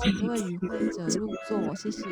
请各位与会者入座，谢谢。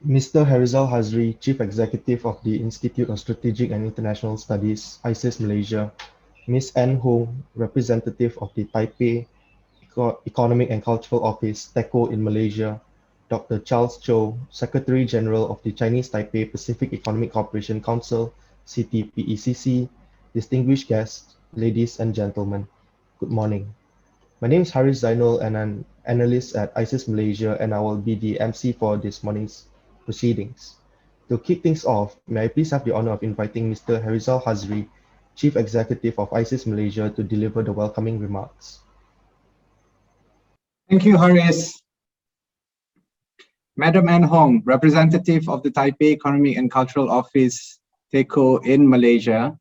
Mr. Harizal Hazri, Chief Executive of the Institute of Strategic and International Studies, ISIS Malaysia, Ms. Anne Hong, Representative of the Taipei Economic and Cultural Office, TECO in Malaysia, Dr. Charles Chow, Secretary General of the Chinese Taipei Pacific Economic Cooperation Council, CTPECC, distinguished guests, ladies and gentlemen, good morning. My name is Haris Zainul and I'm an analyst at ISIS Malaysia, and I will be the MC for this morning's proceedings. To kick things off, may I please have the honor of inviting Mr. Harizal Hazri, Chief Executive of ISIS Malaysia, to deliver the welcoming remarks. Thank you, Haris. Madam Anne Hong, Representative of the Taipei Economic and Cultural Office, TECO in Malaysia,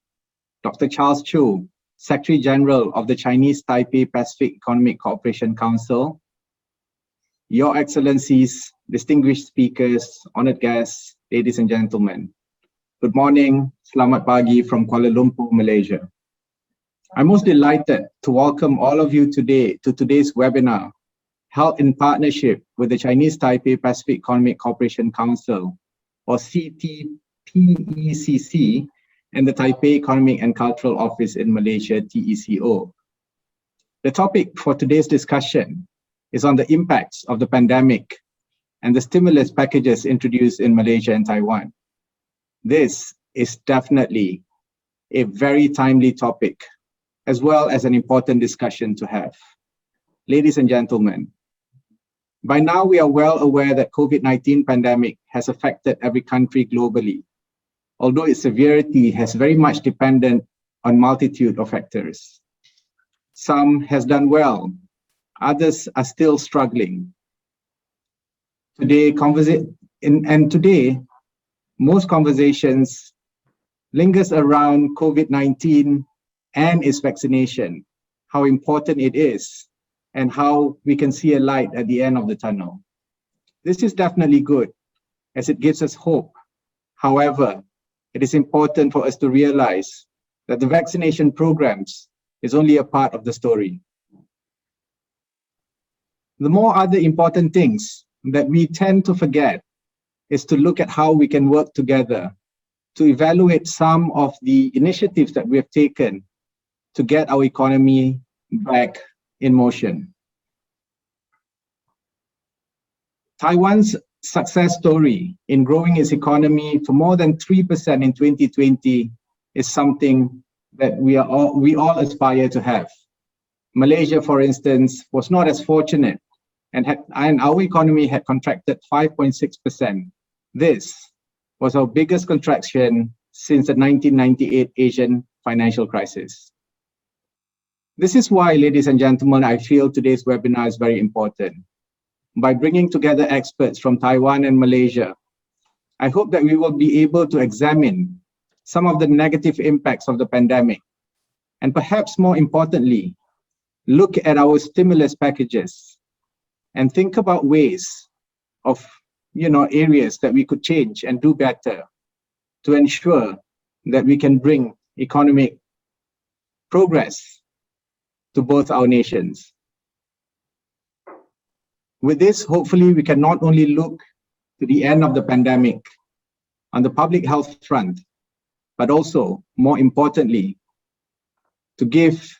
Dr. Charles Chu, Secretary General of the Chinese Taipei Pacific Economic Cooperation Council, Your Excellencies, distinguished speakers, honored guests, ladies and gentlemen. Good morning, selamat pagi from Kuala Lumpur, Malaysia. I'm most delighted to welcome all of you today to today's webinar, held in partnership with the Chinese Taipei Pacific Economic Cooperation Council, or CTPECC, and the Taipei Economic and Cultural Office in Malaysia, TECO. The topic for today's discussion is on the impacts of the pandemic and the stimulus packages introduced in Malaysia and Taiwan. This is definitely a very timely topic, as well as an important discussion to have. Ladies and gentlemen, by now we are well aware that COVID-19 pandemic has affected every country globally, although its severity has very much depended on multitude of factors. Some has done well, others are still struggling. Today, most conversations lingers around COVID-19 and its vaccination, how important it is, and how we can see a light at the end of the tunnel. This is definitely good, as it gives us hope. However, it is important for us to realize that the vaccination programs is only a part of the story. The more other important things that we tend to forget is to look at how we can work together to evaluate some of the initiatives that we have taken to get our economy back in motion. Taiwan's success story in growing its economy for more than 3% in 2020 is something that we all aspire to have. Malaysia, for instance, was not as fortunate, and our economy had contracted 5.6%. This was our biggest contraction since the 1998 Asian financial crisis. This is why, ladies and gentlemen, I feel today's webinar is very important. By bringing together experts from Taiwan and Malaysia, I hope that we will be able to examine some of the negative impacts of the pandemic, and perhaps more importantly, look at our stimulus packages and think about ways of areas that we could change and do better to ensure that we can bring economic progress to both our nations. With this, hopefully we can not only look to the end of the pandemic on the public health front, but also, more importantly, to give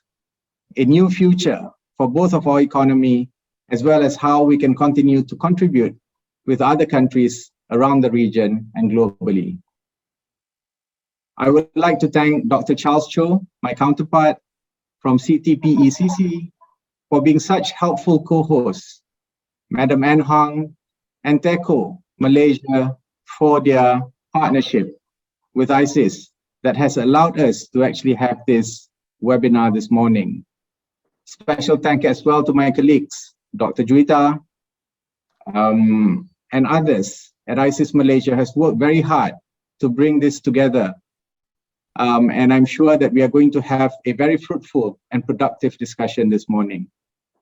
a new future for both of our economy, as well as how we can continue to contribute with other countries around the region and globally. I would like to thank Dr. Charles Cho, my counterpart from CTPECC, for being such helpful co-hosts, Madam Ann Hong and TAIPEI, Malaysia, for their partnership with ISIS that has allowed us to actually have this webinar this morning. Special thank as well to my colleagues, Dr. Juwita, and others at ISIS Malaysia has worked very hard to bring this together. And I'm sure that we are going to have a very fruitful and productive discussion this morning.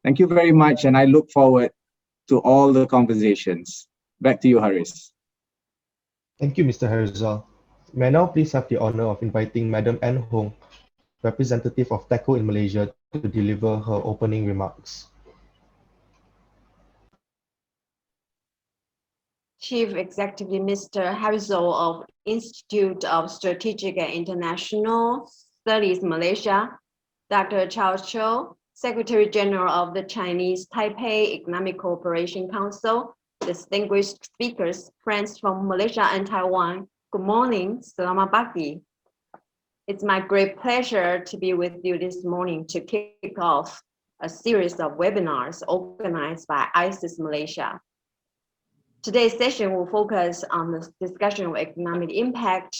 Thank you very much, and I look forward to all the conversations. Back to you, Haris. Thank you, Mr. Harizal. May I now please have the honor of inviting Madam Ann Hong, representative of TAIPEI in Malaysia, to deliver her opening remarks. Chief Executive Mr. Harizal of Institute of Strategic and International Studies, Malaysia, Dr. Charles Cho, Secretary General of the Chinese Taipei Economic Cooperation Council, distinguished speakers, friends from Malaysia and Taiwan, good morning, selamat pagi. It's my great pleasure to be with you this morning to kick off a series of webinars organized by ISIS Malaysia. Today's session will focus on the discussion of economic impact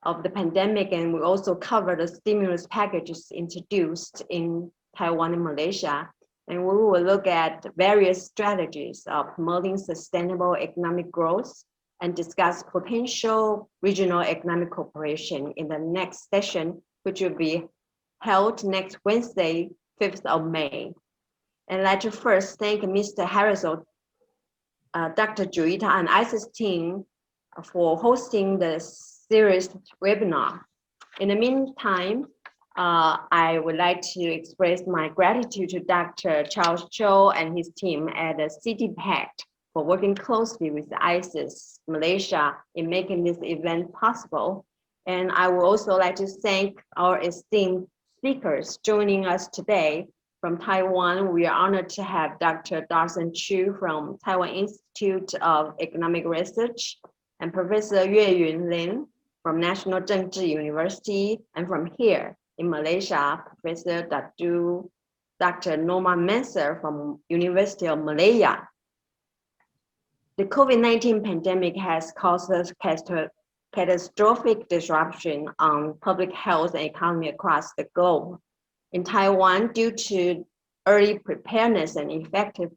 of the pandemic, and we'll also cover the stimulus packages introduced in Taiwan and Malaysia. And we will look at various strategies of promoting sustainable economic growth and discuss potential regional economic cooperation in the next session, which will be held next Wednesday, 5th of May. And I'd like to first thank Mr. Harizal, Dr. Juwita and ISIS team for hosting the series webinar. In the meantime, I would like to express my gratitude to Dr. Charles Cho and his team at the CTPECC for working closely with ISIS Malaysia in making this event possible. And I would also like to thank our esteemed speakers joining us today. From Taiwan, we are honored to have Dr. Darson Chu from Taiwan Institute of Economic Research and Professor Yue Yun Lin from National Zhengzhi University, and from here in Malaysia, Professor Dr. Norman Menser from University of Malaya. The COVID-19 pandemic has caused us catastrophic disruption on public health and economy across the globe. In Taiwan, due to early preparedness and effective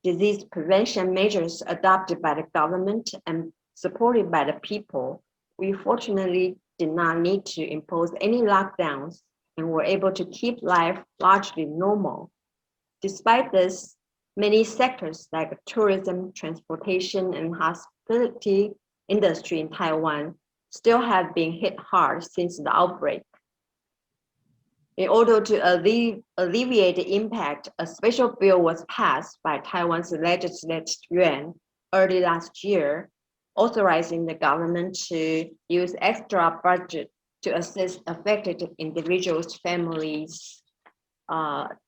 disease prevention measures adopted by the government and supported by the people, we fortunately did not need to impose any lockdowns and were able to keep life largely normal. Despite this, many sectors like tourism, transportation, and hospitality industry in Taiwan still have been hit hard since the outbreak. In order to alleviate the impact, a special bill was passed by Taiwan's legislative yuan early last year, authorizing the government to use extra budget to assist affected individuals, families,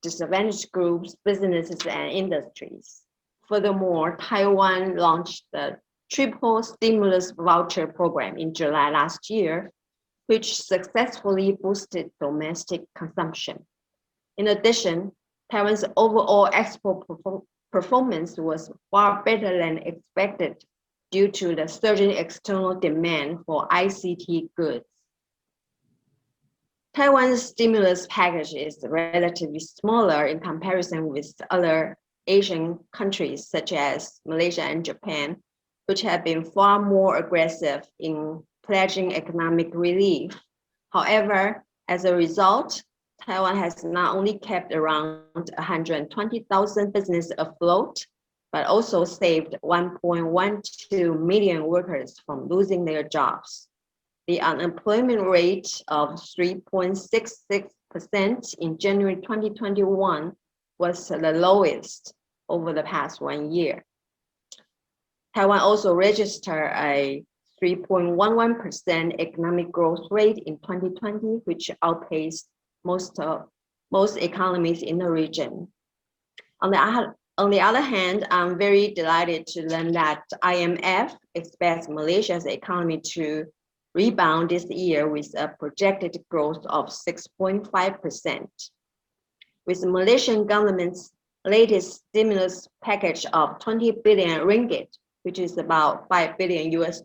disadvantaged groups, businesses, and industries. Furthermore, Taiwan launched the triple stimulus voucher program in July last year, which successfully boosted domestic consumption. In addition, Taiwan's overall export performance was far better than expected due to the surging external demand for ICT goods. Taiwan's stimulus package is relatively smaller in comparison with other Asian countries such as Malaysia and Japan, which have been far more aggressive in pledging economic relief. However, as a result, Taiwan has not only kept around 120,000 businesses afloat, but also saved 1.12 million workers from losing their jobs. The unemployment rate of 3.66% in January 2021 was the lowest over the past 1 year. Taiwan also registered a 3.11% economic growth rate in 2020, which outpaced most economies in the region. On the other hand, I'm very delighted to learn that IMF expects Malaysia's economy to rebound this year with a projected growth of 6.5%. With the Malaysian government's latest stimulus package of 20 billion ringgit, which is about $5 billion US,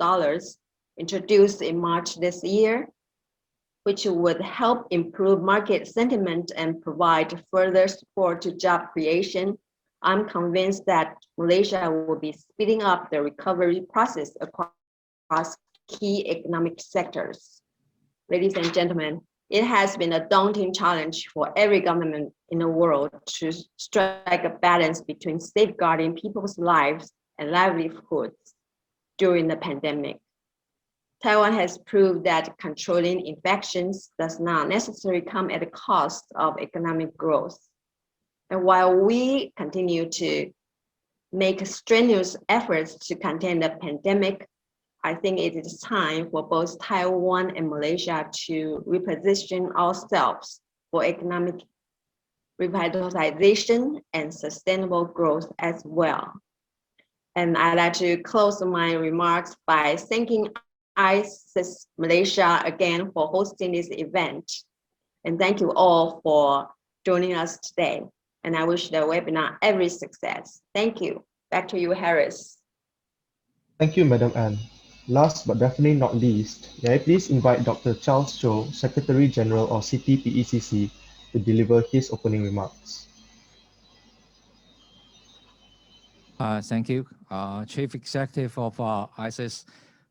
introduced in March this year, which would help improve market sentiment and provide further support to job creation, I'm convinced that Malaysia will be speeding up the recovery process across key economic sectors. Ladies and gentlemen, it has been a daunting challenge for every government in the world to strike a balance between safeguarding people's lives and livelihoods during the pandemic. Taiwan has proved that controlling infections does not necessarily come at the cost of economic growth. And while we continue to make strenuous efforts to contain the pandemic, I think it is time for both Taiwan and Malaysia to reposition ourselves for economic revitalization and sustainable growth as well. And I'd like to close my remarks by thanking ISIS Malaysia again for hosting this event. And thank you all for joining us today. And I wish the webinar every success. Thank you. Back to you, Harris. Thank you, Madam Ann. Last but definitely not least, may I please invite Dr. Charles Cho, Secretary General of CTPECC, to deliver his opening remarks. Thank you. Chief Executive of ISIS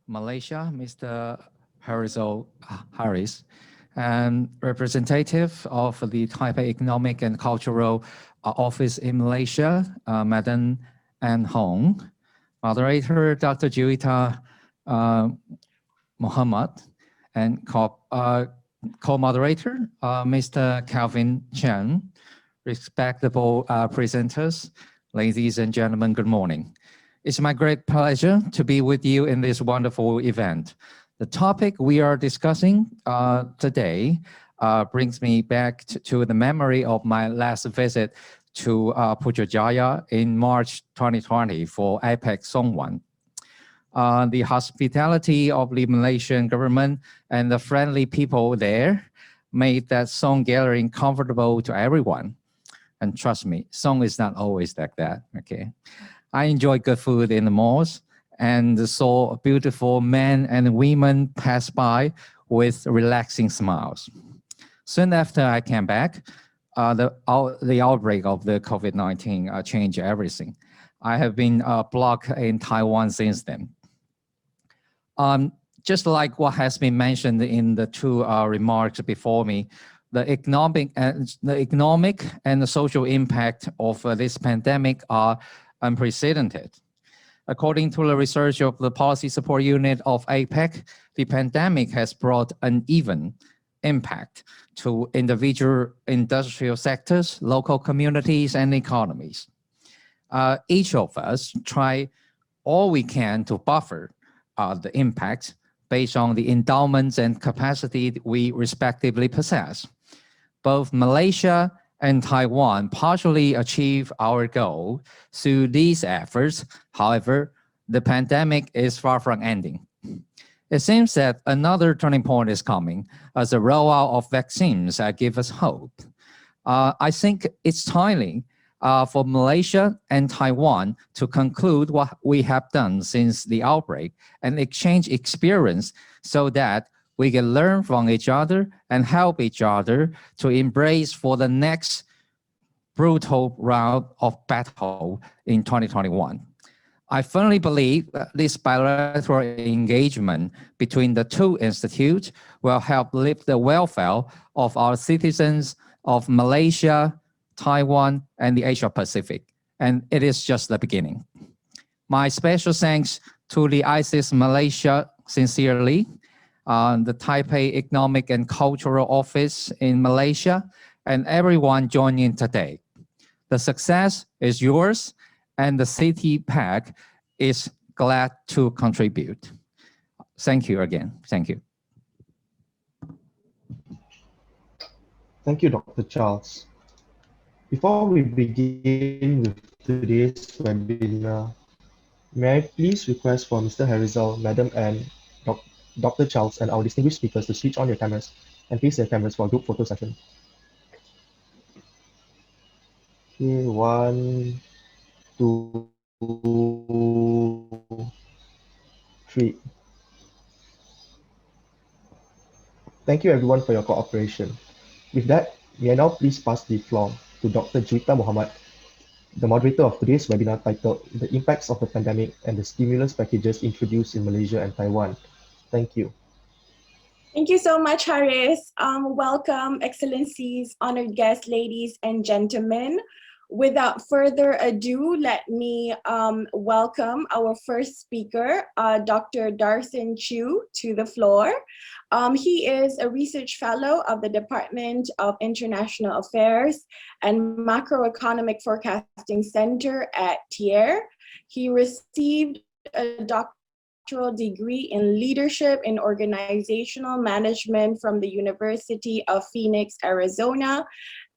Malaysia, Mr. Harris, and representative of the Taipei Economic and Cultural Office in Malaysia, Madam Ann Hong, moderator Dr. Juwita Muhammad, and co-moderator Mr. Calvin Chen, respectable presenters, ladies and gentlemen, good morning. It's my great pleasure to be with you in this wonderful event. The topic we are discussing today brings me back to the memory of my last visit to Putrajaya in March 2020 for APEC Song 1. The hospitality of the Malaysian government and the friendly people there made that song gathering comfortable to everyone. And trust me, song is not always like that, okay? I enjoy good food in the malls and saw beautiful men and women pass by with relaxing smiles. Soon after I came back, the outbreak of the COVID-19 changed everything. I have been blocked in Taiwan since then. Just like what has been mentioned in the two remarks before me, the economic and the social impact of this pandemic are unprecedented. According to the research of the Policy Support Unit of APEC, the pandemic has brought uneven impact to individual industrial sectors, local communities, and economies. Each of us try all we can to buffer the impact based on the endowments and capacity we respectively possess. Both Malaysia and Taiwan partially achieve our goal through these efforts. However, the pandemic is far from ending. It seems that another turning point is coming as the rollout of vaccines give us hope. I think it's timely for Malaysia and Taiwan to conclude what we have done since the outbreak and exchange experience so that we can learn from each other and help each other to embrace for the next brutal round of battle in 2021. I firmly believe that this bilateral engagement between the two institutes will help lift the welfare of our citizens of Malaysia, Taiwan, and the Asia Pacific. And it is just the beginning. My special thanks to the ISIS Malaysia sincerely, the Taipei Economic and Cultural Office in Malaysia, and everyone joining today. The success is yours, and the CTPECC is glad to contribute. Thank you again. Thank you. Thank you, Dr. Charles. Before we begin with today's webinar, may I please request for Mr. Harizal, Madam Anne, Dr. Charles, and our distinguished speakers to switch on your cameras and face their cameras for a group photo session. Okay, 1, 2, 3. Thank you everyone for your cooperation. With that, may I now please pass the floor to Dr. Juwita Muhammad, the moderator of today's webinar titled The Impacts of the Pandemic and the Stimulus Packages Introduced in Malaysia and Taiwan. Thank you. Thank you so much, Haris. Welcome, Excellencies, honored guests, ladies and gentlemen. Without further ado, let me welcome our first speaker, Dr. Darson Chew, to the floor. He is a research fellow of the Department of International Affairs and Macroeconomic Forecasting Center at TAIPEI. He received a doctoral degree in leadership in organizational management from the University of Phoenix, Arizona.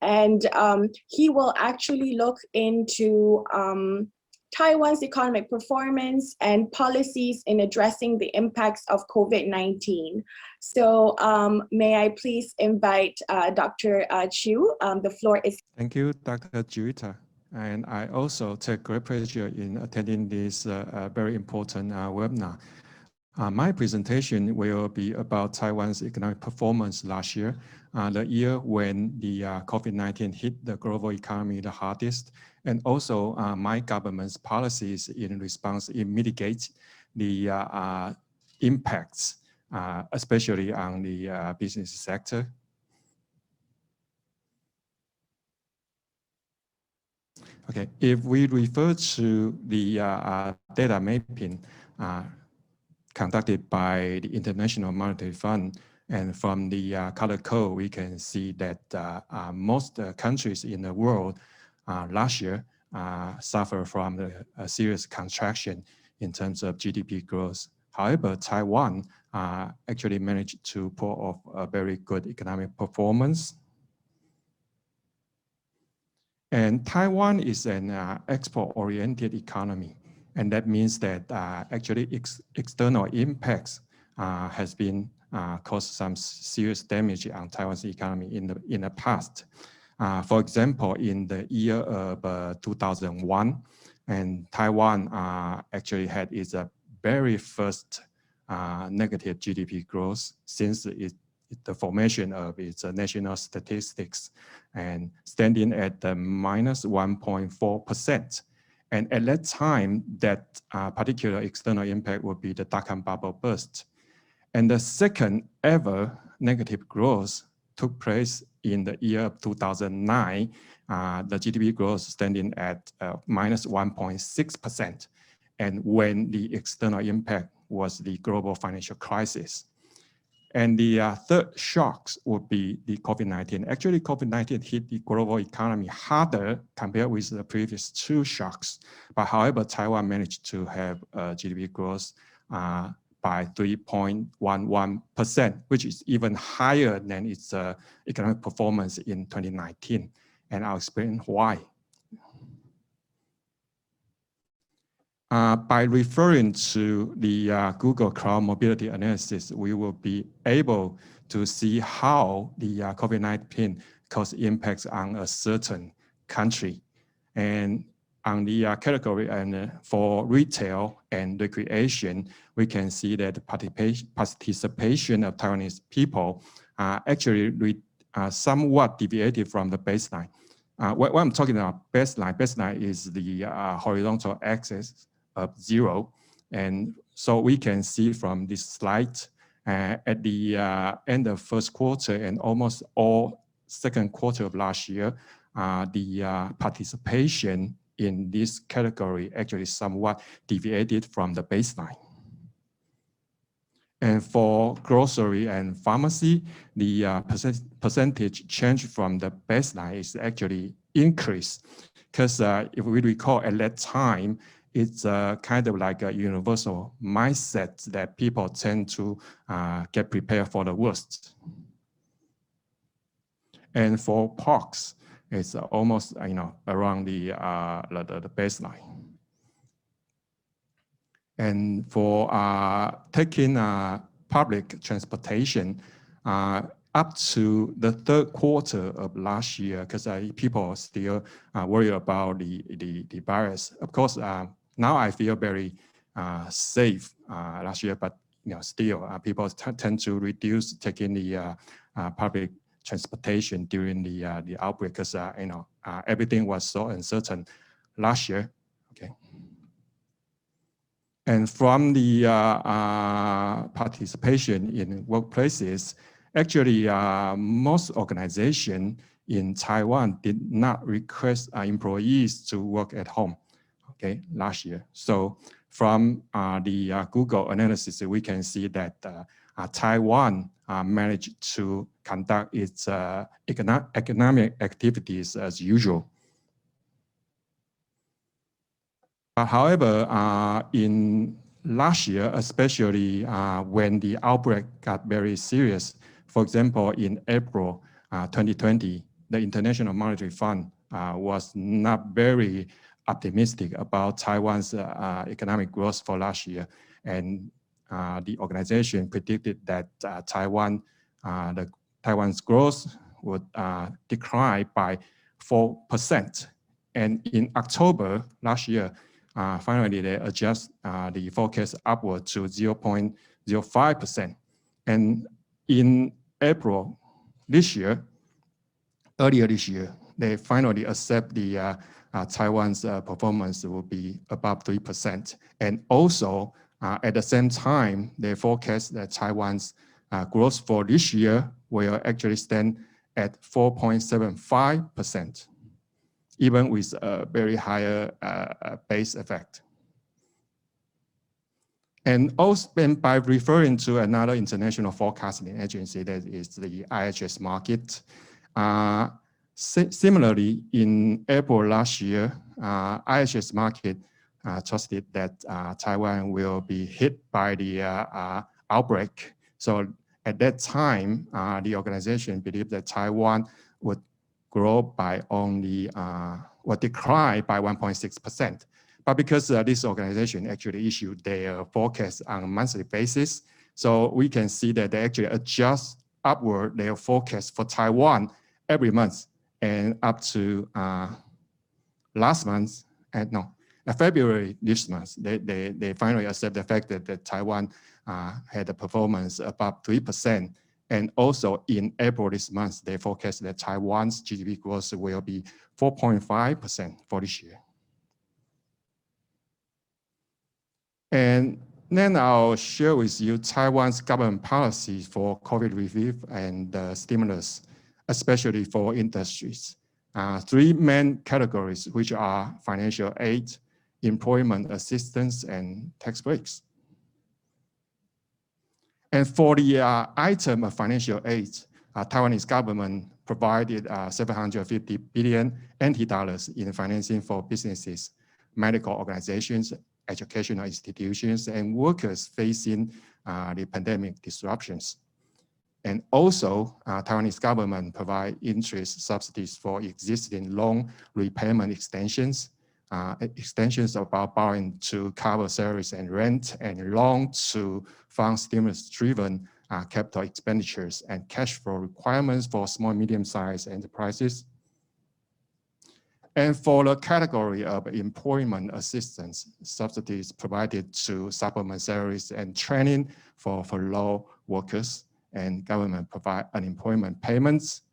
And he will actually look into Taiwan's economic performance and policies in addressing the impacts of COVID-19. So may I please invite Dr. Chew. The floor is. Thank you, Dr. Juwita. And I also take great pleasure in attending this very important webinar. My presentation will be about Taiwan's economic performance last year, the year when the COVID-19 hit the global economy the hardest, and also my government's policies in response in mitigate the impacts, especially on the business sector. Okay, if we refer to the data mapping conducted by the International Monetary Fund, and from the color code, we can see that most countries in the world last year suffer from a serious contraction in terms of GDP growth. However, Taiwan actually managed to pull off a very good economic performance. And Taiwan is an export-oriented economy. And that means that actually external impacts has been caused some serious damage on Taiwan's economy in the past. For example, in the year of 2001, and Taiwan actually had its very first negative GDP growth since the formation of its national statistics, and standing at the minus 1.4%. And at that time, that particular external impact would be the dot-com bubble burst. And the second ever negative growth took place in the year of 2009, the GDP growth standing at minus 1.6%. And when the external impact was the global financial crisis. And the third shocks would be the COVID-19. Actually, COVID-19 hit the global economy harder compared with the previous two shocks. But however, Taiwan managed to have GDP growth by 3.11%, which is even higher than its economic performance in 2019. And I'll explain why. By referring to the Google Cloud Mobility Analysis, we will be able to see how the COVID-19 caused impacts on a certain country. And on the category and for retail and recreation, we can see that the participation of Taiwanese people actually somewhat deviated from the baseline. When I'm talking about baseline is the horizontal axis of 0. And so we can see from this slide at the end of first quarter and almost all second quarter of last year, the participation in this category actually somewhat deviated from the baseline. And for grocery and pharmacy, the percentage change from the baseline is actually increased. Because if we recall at that time, it's kind of like a universal mindset that people tend to get prepared for the worst. And for POCs, it's almost around the baseline. And for taking public transportation, up to the third quarter of last year, because people are still worried about the virus. Of course, now I feel very safe last year, but still people tend to reduce taking the public transportation during the outbreak, because everything was so uncertain last year. Okay. And from the participation in workplaces, actually, most organizations in Taiwan did not request employees to work at home, okay, last year. So from the Google analysis, we can see that Taiwan managed to conduct its economic activities as usual. However, in last year, especially when the outbreak got very serious, for example, in April 2020, the International Monetary Fund was not very optimistic about Taiwan's economic growth for last year. And the organization predicted that Taiwan's growth would decline by 4%. And in October last year, finally, they adjust the forecast upward to 0.05%. And in April this year, earlier this year, they finally accept the Taiwan's performance will be above 3%. And also, at the same time, they forecast that Taiwan's growth for this year will actually stand at 4.75%. Even with a very higher base effect. And also, by referring to another international forecasting agency, that is the IHS Markit. Similarly, in April last year, IHS Markit trusted that Taiwan will be hit by the outbreak. So at that time, the organization believed that Taiwan would grow by only, or decline by 1.6%. But because this organization actually issued their forecast on a monthly basis, so we can see that they actually adjust upward their forecast for Taiwan every month. And up to last month, February this month, they finally accept the fact that Taiwan had a performance above 3%. And also in April this month, they forecast that Taiwan's GDP growth will be 4.5% for this year. And then I'll share with you Taiwan's government policies for COVID relief and stimulus, especially for industries. Three main categories, which are financial aid, employment assistance, and tax breaks. And for the item of financial aid, Taiwanese government provided 750 billion NT dollars in financing for businesses, medical organizations, educational institutions, and workers facing the pandemic disruptions. And also, Taiwanese government provide interest subsidies for existing loan repayment extensions, extensions about borrowing to cover salaries and rent, and loan to fund stimulus-driven capital expenditures and cash flow requirements for small, medium-sized enterprises. And for the category of employment assistance, subsidies provided to supplement salaries and training for low workers, and government provide unemployment payments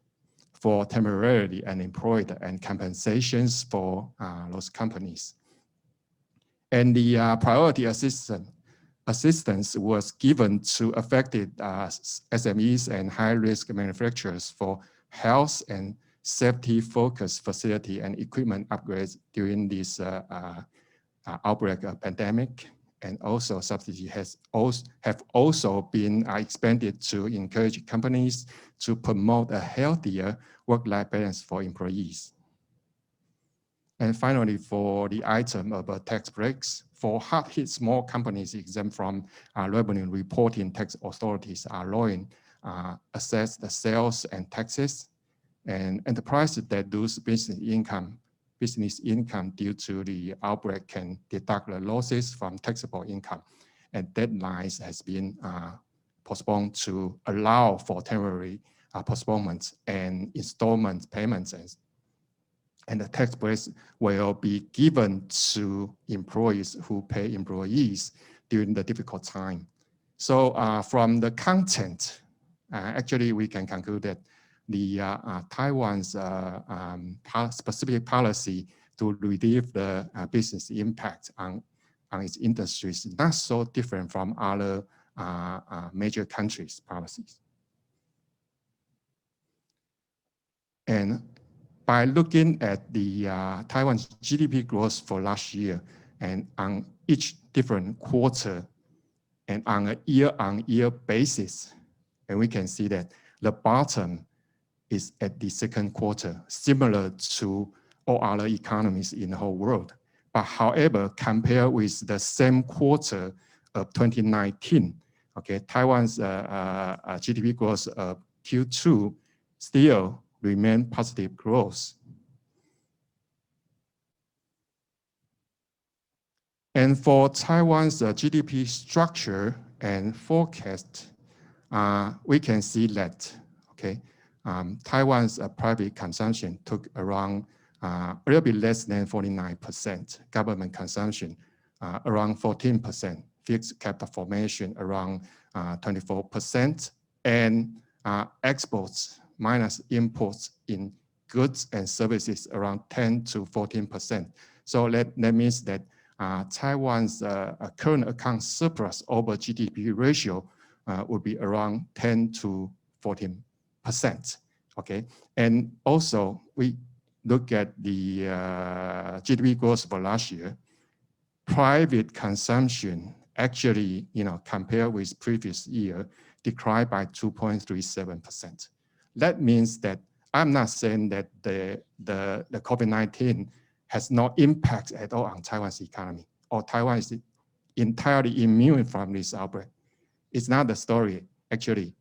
for temporarily unemployed and compensations for those companies. And the priority assistance was given to affected SMEs and high-risk manufacturers for health and safety-focused facility and equipment upgrades during this outbreak of pandemic. And also subsidies have also been expanded to encourage companies to promote a healthier work-life balance for employees. And finally, for the item of tax breaks, for hard-hit small companies exempt from revenue reporting, tax authorities are allowing assess the sales and taxes, and enterprises that lose business income due to the outbreak can deduct the losses from taxable income. And deadlines has been postponed to allow for temporary postponements and installment payments, and the tax breaks will be given to employees who pay employees during the difficult time. So from the content, actually we can conclude that the Taiwan's specific policy to relieve the business impact on its industries is not so different from other major countries' policies. And by looking at the Taiwan's GDP growth for last year and on each different quarter and on a year-on-year basis, and we can see that the bottom is at the second quarter, similar to all other economies in the whole world. But however, compared with the same quarter of 2019, okay, Taiwan's GDP growth of Q2 still remain positive growth. And for Taiwan's GDP structure and forecast, we can see that, okay, Taiwan's private consumption took around a little bit less than 49%, government consumption around 14%, fixed capital formation around 24%, and exports minus imports in goods and services around 10 to 14%. So that means that Taiwan's current account surplus over GDP ratio would be around 10 to 14%. Okay, and also we look at the GDP growth for last year. Private consumption actually, compared with previous year, declined by 2.37%. That means that I'm not saying that the COVID-19 has no impact at all on Taiwan's economy, or Taiwan is entirely immune from this outbreak. It's not the story, actually.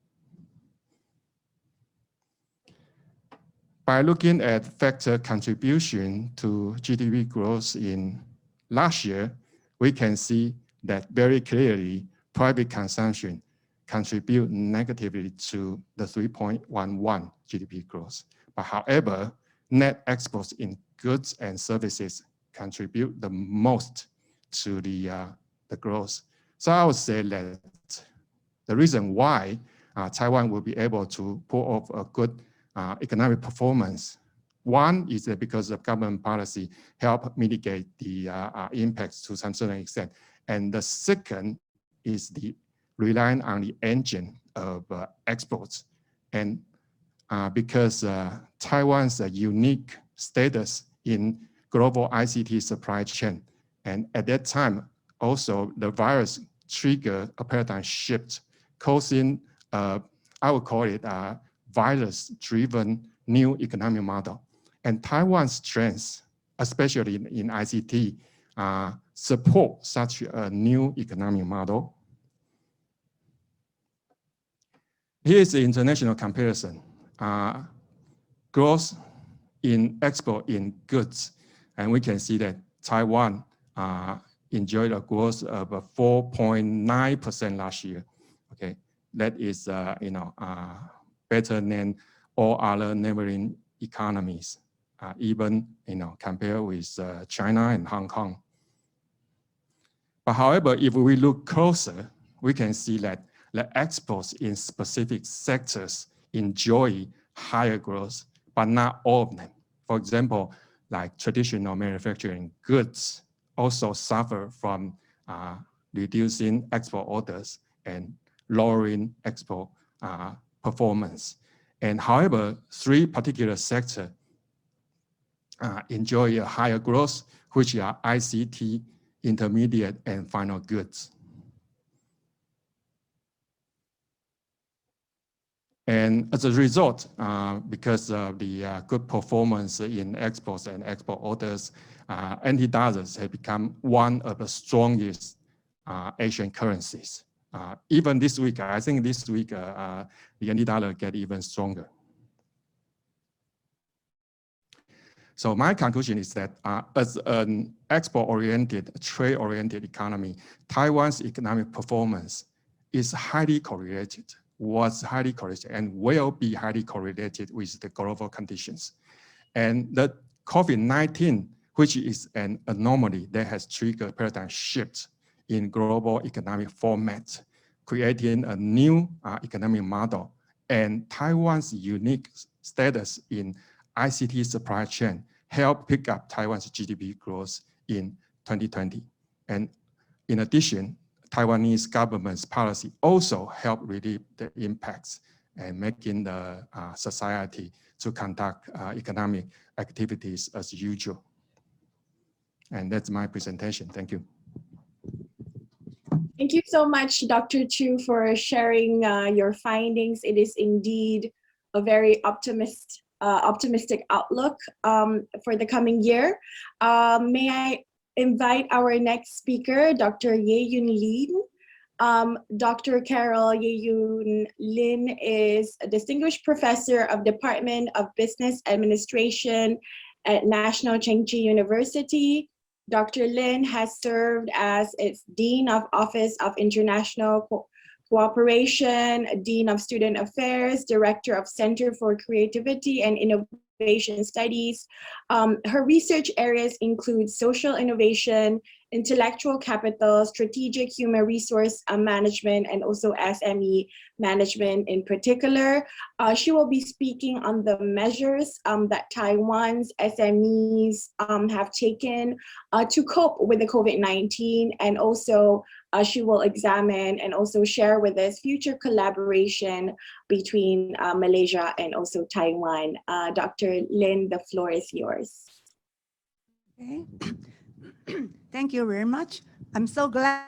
By looking at factor contribution to GDP growth in last year, we can see that very clearly private consumption contribute negatively to the 3.11 GDP growth. But however, net exports in goods and services contribute the most to the growth. So I would say that the reason why Taiwan will be able to pull off a good economic performance, one is that because of government policy help mitigate the impacts to some certain extent. And the second is the relying on the engine of exports. And because Taiwan's unique status in global ICT supply chain, and at that time, also the virus triggered a paradigm shift, causing, I would call it a virus-driven new economic model. And Taiwan's strengths, especially in ICT, support such a new economic model. Here's the international comparison. Growth in export in goods, and we can see that Taiwan enjoyed a growth of 4.9% last year. Okay, that is better than all other neighboring economies, even compared with China and Hong Kong. But however, if we look closer, we can see that the exports in specific sectors enjoy higher growth, but not all of them. For example, like traditional manufacturing goods also suffer from reducing export orders and lowering export performance. And however, three particular sectors enjoy a higher growth, which are ICT, intermediate, and final goods. And as a result, because of the good performance in exports and export orders, NT dollars have become one of the strongest Asian currencies. Even this week, I think this week, the NT dollar get even stronger. So my conclusion is that as an export-oriented, trade-oriented economy, Taiwan's economic performance is highly correlated, was highly correlated, and will be highly correlated with the global conditions. And the COVID-19, which is an anomaly that has triggered paradigm shift in global economic format, creating a new economic model, and Taiwan's unique status in ICT supply chain help pick up Taiwan's GDP growth in 2020. And in addition, Taiwanese government's policy also help relieve the impacts and making the society to conduct economic activities as usual. And that's my presentation. Thank you. Thank you so much, Dr. Chu, for sharing your findings. It is indeed a very optimistic outlook for the coming year. May I invite our next speaker, Dr. Ye-Yun Lin. Dr. Carol Ye-Yun Lin is a distinguished professor of Department of Business Administration at National Cheng Chi University. Dr. Lin has served as its Dean of Office of International Cooperation, Dean of Student Affairs, Director of Center for Creativity and Innovation Studies. Her research areas include social innovation, intellectual capital, strategic human resource management, and also SME management in particular. She will be speaking on the measures that Taiwan's SMEs have taken to cope with the COVID-19, and also she will examine and also share with us future collaboration between Malaysia and also Taiwan. Dr. Lin, the floor is yours. Okay. Thank you very much. I'm so glad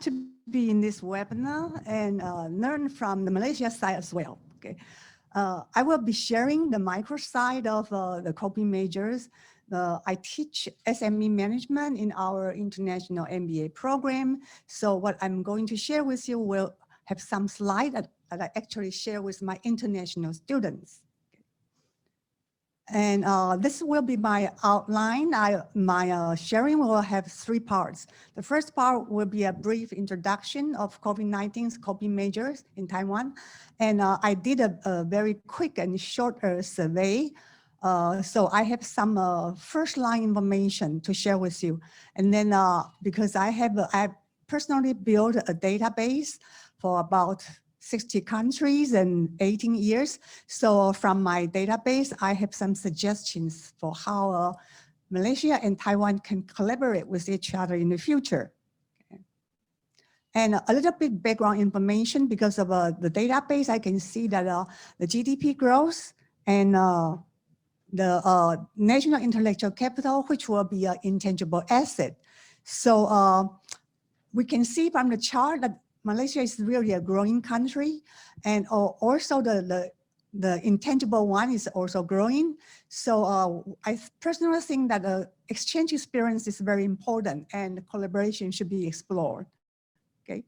to be in this webinar and learn from the Malaysia side as well. Okay, I will be sharing the micro side of the coping measures. I teach SME management in our international MBA program. So what I'm going to share with you will have some slides that I actually share with my international students. And this will be my outline. My sharing will have three parts. The first part will be a brief introduction of COVID-19's coping measures in Taiwan. And I did a very quick and short survey. So I have some first line information to share with you. And then because I personally built a database for about 60 countries and 18 years. So from my database, I have some suggestions for how Malaysia and Taiwan can collaborate with each other in the future. Okay. And a little bit background information, because of the database, I can see that the GDP growth and the national intellectual capital, which will be an intangible asset. So we can see from the chart that Malaysia is really a growing country, and also the intangible one is also growing. So I personally think that the exchange experience is very important and collaboration should be explored. Okay.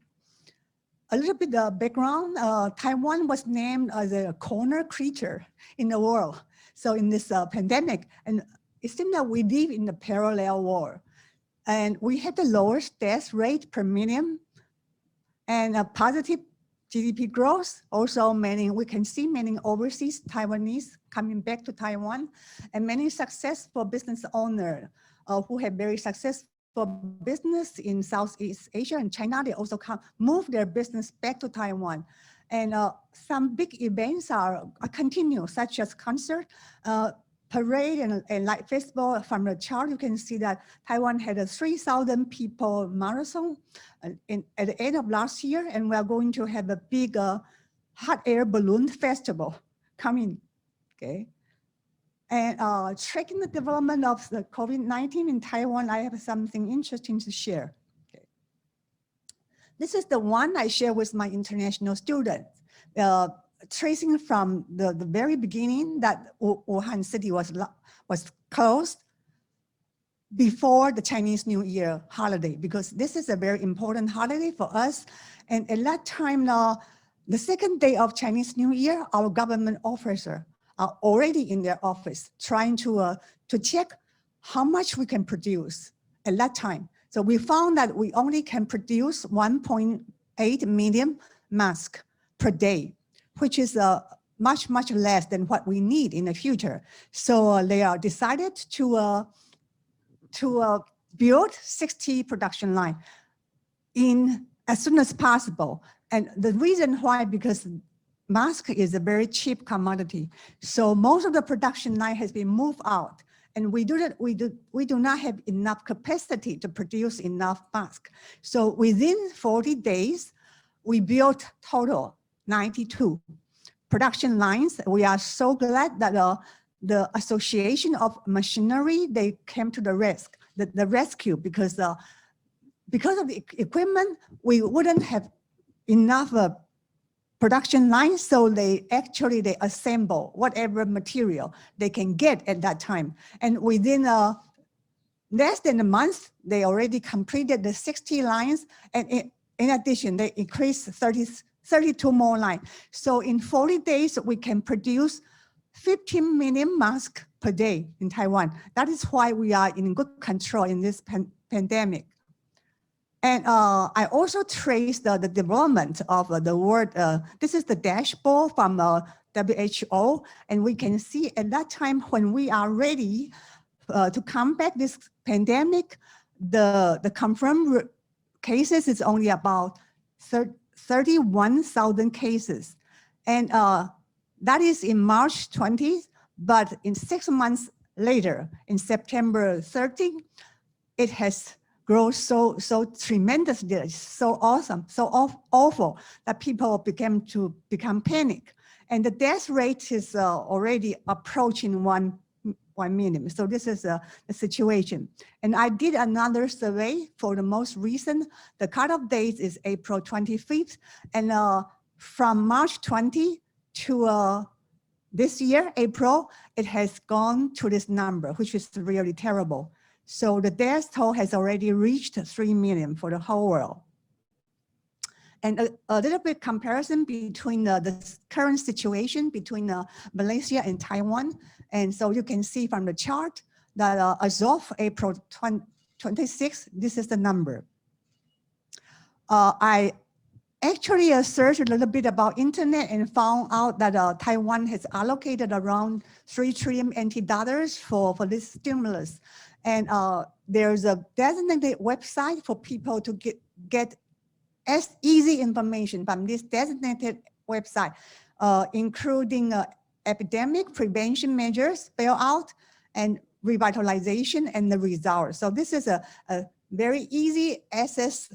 A little bit of background, Taiwan was named as a corner creature in the world. So in this pandemic, and it seems that we live in a parallel world. And we had the lowest death rate per million and a positive GDP growth. Also, we can see many overseas Taiwanese coming back to Taiwan, and many successful business owners who have very successful business in Southeast Asia and China. They also move their business back to Taiwan. And some big events are continue, such as concert, parade and light festival. From the chart, you can see that Taiwan had a 3,000 people marathon at the end of last year, and we are going to have a big hot air balloon festival coming. Okay, and tracking the development of the COVID-19 in Taiwan, I have something interesting to share. Okay. This is the one I share with my international students. tracing from the very beginning that Wuhan city was closed before the Chinese New Year holiday, because this is a very important holiday for us. And at that time, the second day of Chinese New Year, our government officers are already in their office trying to check how much we can produce at that time. So we found that we only can produce 1.8 million masks per day, which is much, much less than what we need in the future. So they are decided to build 60 production line as soon as possible. And the reason why, because mask is a very cheap commodity. So most of the production line has been moved out, and we do not have enough capacity to produce enough masks. So within 40 days, we built total 92 production lines. We are so glad that the Association of Machinery, they came to the rescue, because of the equipment, we wouldn't have enough production lines. So they assemble whatever material they can get at that time. And within less than a month, they already completed the 60 lines. And in addition, they increased 32 more lines. So in 40 days, we can produce 15 million masks per day in Taiwan. That is why we are in good control in this pandemic. And I also traced the development of the world. This is the dashboard from WHO. And we can see at that time when we are ready to combat this pandemic, the confirmed cases is only about 31,000 cases. And that is in March 20th, but in 6 months later, in September 13th, it has grown so tremendously, so awesome, so awful that people become panic. And the death rate is already approaching 1 million. So this is the situation. And I did another survey for the most recent. The cutoff date is April 25th. And from March 20 to this year, April, it has gone to this number, which is really terrible. So the death toll has already reached 3 million for the whole world. And a little bit comparison between the current situation between Malaysia and Taiwan. And so you can see from the chart that as of April 26, this is the number. I actually searched a little bit about internet and found out that Taiwan has allocated around 3 trillion NT dollars for this stimulus. And there's a designated website for people to get as easy information from this designated website, including epidemic prevention measures, bailout, and revitalization, and the results. So this is a very easy access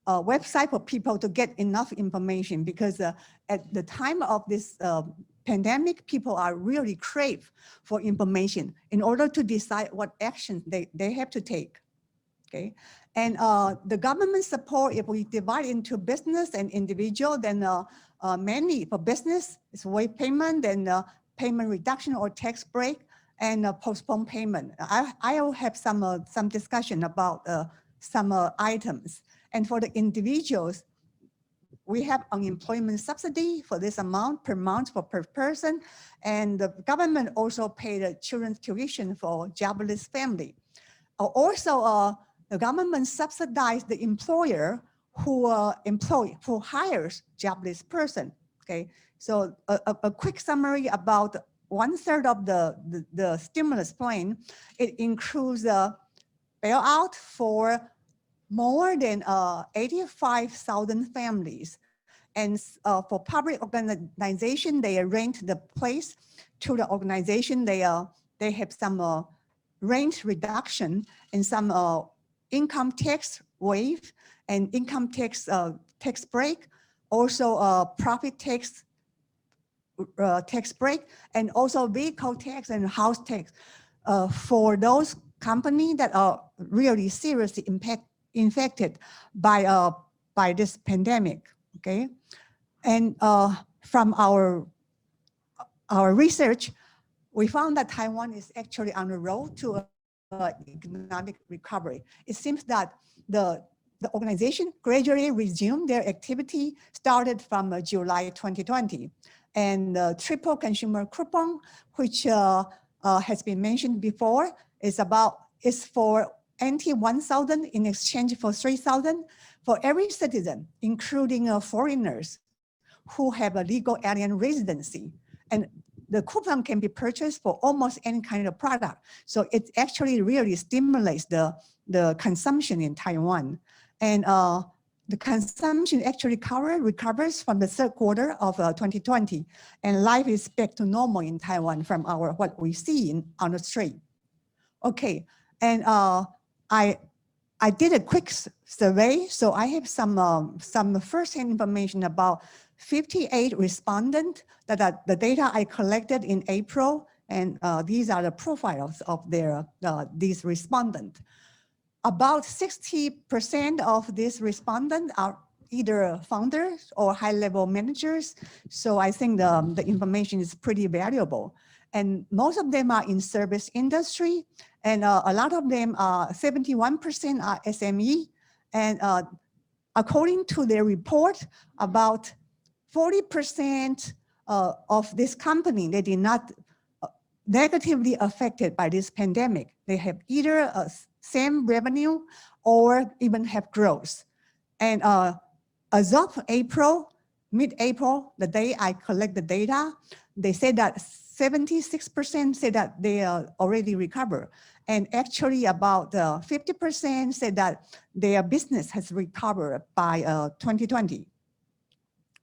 website for people to get enough information, because at the time of this pandemic, people are really crave for information in order to decide what action they have to take, okay? And the government support, if we divide into business and individual, then mainly for business, it's wage payment, then payment reduction or tax break, and postpone payment. I will have some discussion about some items. And for the individuals, we have unemployment subsidy for this amount per month for per person. And the government also paid the children's tuition for jobless family. Also, the government subsidized the employer who hires jobless person, okay? So a quick summary about 1/3 of the stimulus plan. It includes a bailout for more than 85,000 families. And for public organization, they rent the place to the organization. They have some rent reduction and some income tax waive and income tax tax break, also profit tax break, and also vehicle tax and house tax for those companies that are really seriously infected by this pandemic, okay? And from our research, we found that Taiwan is actually on the road to economic recovery. It seems that the organization gradually resumed their activity started from July 2020. And the triple consumer coupon, which has been mentioned before, is for NT 1,000 in exchange for 3,000 for every citizen, including foreigners who have a legal alien residency. And the coupon can be purchased for almost any kind of product. So it actually really stimulates the consumption in Taiwan. And the consumption actually recovers from the third quarter of 2020. And life is back to normal in Taiwan from what we see on the street. Okay, and I did a quick survey. So I have some first-hand information about 58 respondents that are the data I collected in April, and these are the profiles of these respondents. About 60% of these respondents are either founders or high-level managers. So I think the information is pretty valuable. And most of them are in service industry, and a lot of them are 71% are SME. And according to their report, about 40% of this company, they did not negatively affected by this pandemic. They have either same revenue or even have growth. And as of mid-April, the day I collect the data, they said that 76% said that they already recovered. And actually about 50% said that their business has recovered by 2020.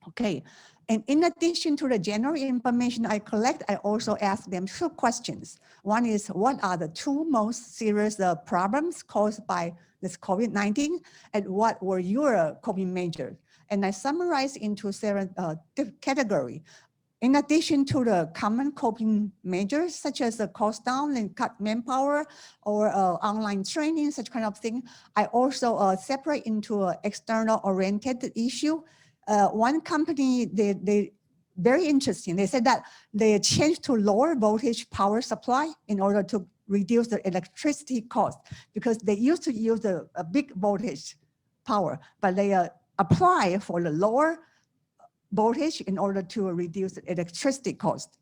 Okay, and in addition to the general information I collect, I also ask them 2 questions. One is, what are the 2 most serious problems caused by this COVID-19, and what were your coping measures? And I summarize into 7 categories. In addition to the common coping measures, such as the cost down and cut manpower or online training, such kind of thing, I also separate into external oriented issue. One company, they very interesting. They said that they changed to lower voltage power supply in order to reduce the electricity cost, because they used to use a big voltage power, but they apply for the lower voltage in order to reduce the electricity cost.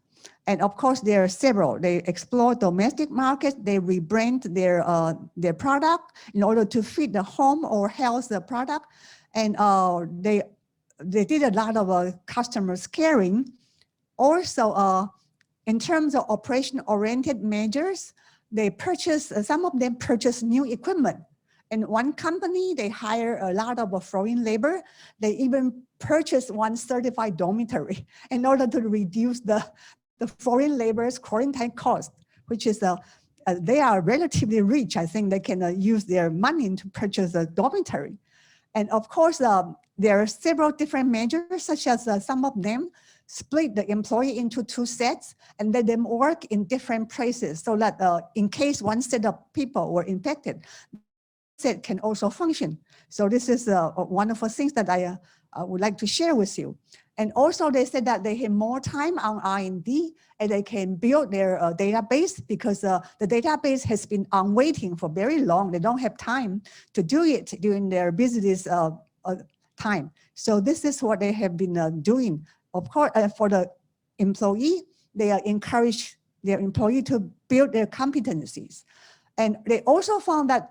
And of course, there are several. They explore domestic markets. They rebrand their product in order to fit the home or health product. And they did a lot of customers caring. Also, in terms of operation-oriented measures, they purchase, some of them purchase new equipment. And one company, they hire a lot of foreign labor. They even purchased one certified dormitory in order to reduce the foreign labor's quarantine cost, which is, they are relatively rich. I think they can use their money to purchase a dormitory. And of course, there are several different measures, such as some of them split the employee into 2 sets and let them work in different places, so that in case one set of people were infected, set can also function. So this is one of the things that I would like to share with you. And also they said that they have more time on R&D and they can build their database, because the database has been on waiting for very long. They don't have time to do it during their business time. So this is what they have been doing. Of course, for the employee, they encourage their employee to build their competencies. And they also found that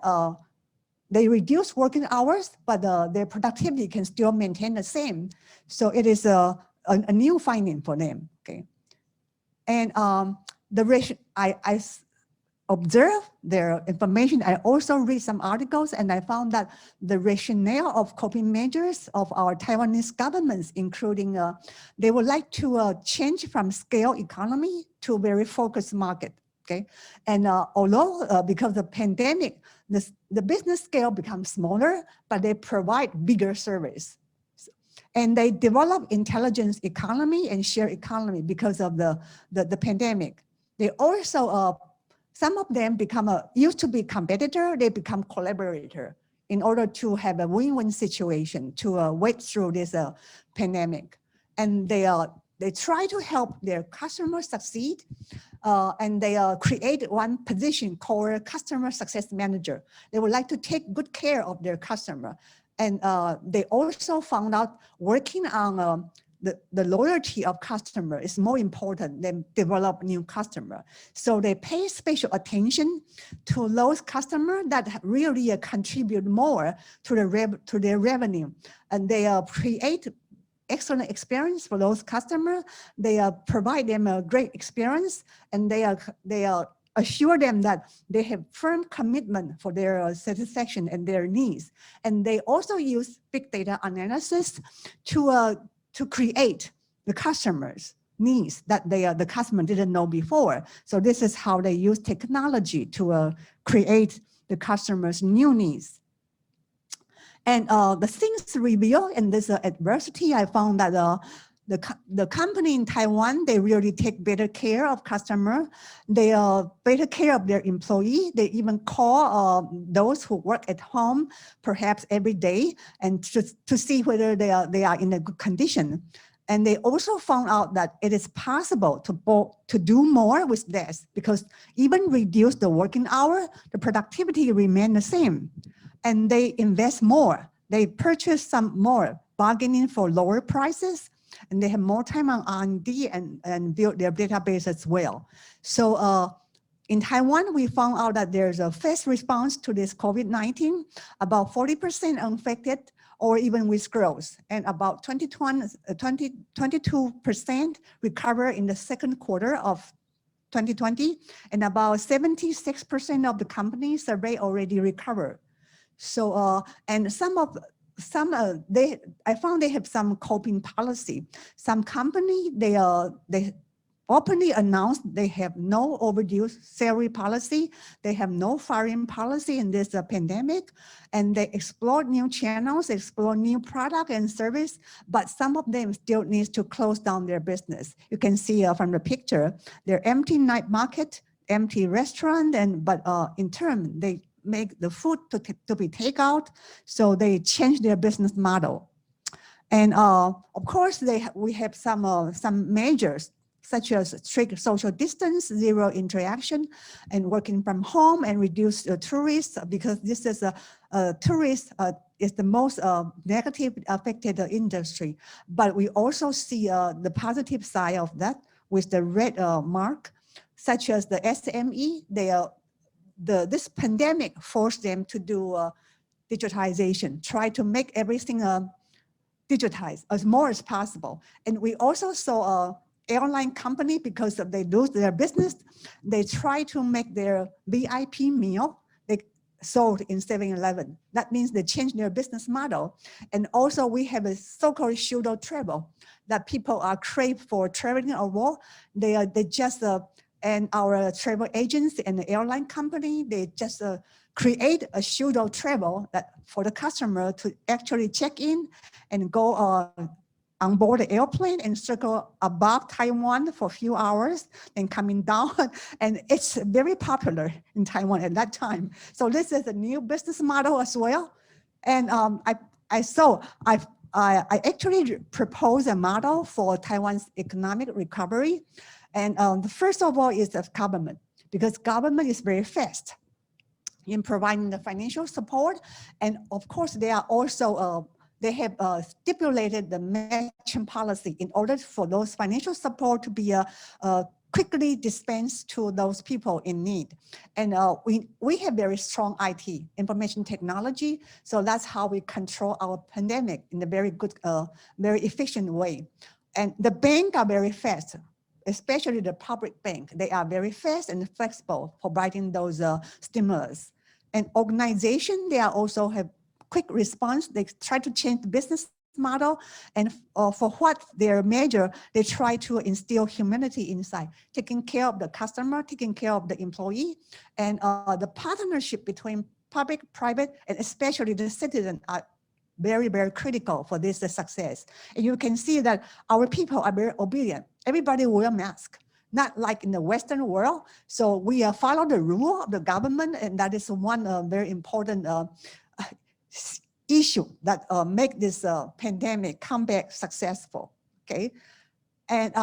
they reduce working hours, but their productivity can still maintain the same. So it is a new finding for them. Okay, and I observe their information. I also read some articles, and I found that the rationale of coping measures of our Taiwanese governments, including they would like to change from scale economy to very focused market. Okay, and although because of the pandemic, the business scale becomes smaller, but they provide bigger service. And they develop intelligence economy and share economy because of the pandemic. They also, some of them used to be competitor, they become collaborator in order to have a win-win situation to wait through this pandemic. and they try to help their customers succeed. And they create one position called customer success manager. They would like to take good care of their customer. And they also found out working on the loyalty of customer is more important than develop new customer. So they pay special attention to those customers that really contribute more to their revenue. And they create excellent experience for those customers. They provide them a great experience, and they assure them that they have firm commitment for their satisfaction and their needs. And they also use big data analysis to create the customers' needs that the customer didn't know before. So this is how they use technology to create the customer's new needs. And the things revealed in this adversity, I found that the company in Taiwan, they really take better care of customer. They better care of their employee. They even call those who work at home, perhaps every day, and to see whether they are in a good condition. And they also found out that it is possible to do more with less, because even reduce the working hour, the productivity remain the same. And they invest more. They purchase some more, bargaining for lower prices, and they have more time on R&D and build their database as well. So in Taiwan, we found out that there's a fast response to this COVID-19, about 40% unaffected or even with growth, and about 22% recover in the second quarter of 2020, and about 76% of the companies surveyed already recovered. So, and I found they have some coping policy. Some company, they openly announced they have no overdue salary policy. They have no firing policy in this pandemic, and they explore new channels, explore new product and service, but some of them still needs to close down their business. You can see from the picture, they're empty night market, empty restaurant, but in turn, they make the food to be takeout, so they change their business model. And of course, we have some measures such as strict social distance, zero interaction, and working from home, and reduce tourists, because this is tourist is the most negative affected industry. But we also see the positive side of that with the red mark, such as the SME. This pandemic forced them to do digitization, try to make everything digitized as more as possible. And we also saw an airline company, because they lose their business, they try to make their VIP meal, they sold in 7-Eleven. That means they changed their business model. And also we have a so-called pseudo travel, that people are crave for traveling abroad. They just and our travel agents and the airline company, they just create a pseudo travel that for the customer to actually check in and go on board the airplane and circle above Taiwan for a few hours and coming down. And it's very popular in Taiwan at that time. So this is a new business model as well. And I actually proposed a model for Taiwan's economic recovery. And the first of all is the government, because government is very fast in providing the financial support. And of course, they are also, they have stipulated the matching policy in order for those financial support to be quickly dispensed to those people in need. And we have very strong IT, information technology. So that's how we control our pandemic in a very good, very efficient way. And the banks are very fast, especially the public bank. They are very fast and flexible, providing those stimulus. And organization, they are also have quick response. They try to change the business model, and for what their measure, they try to instill humanity inside, taking care of the customer, taking care of the employee, and the partnership between public, private, and especially the citizen are very, very critical for this success. And you can see that our people are very obedient. Everybody wear a mask, not like in the Western world. So we follow the rule of the government, and that is one very important issue that make this pandemic come back successful. Okay, and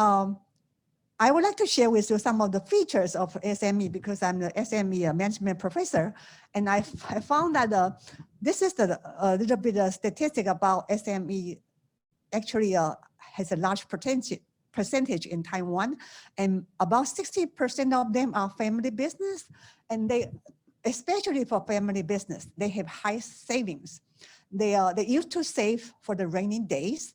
I would like to share with you some of the features of SME because I'm the SME management professor, and I found that this is a little bit of statistic about SME actually has a large percentage in Taiwan, and about 60% of them are family business, and they, especially for family business, they have high savings. They used to save for the rainy days,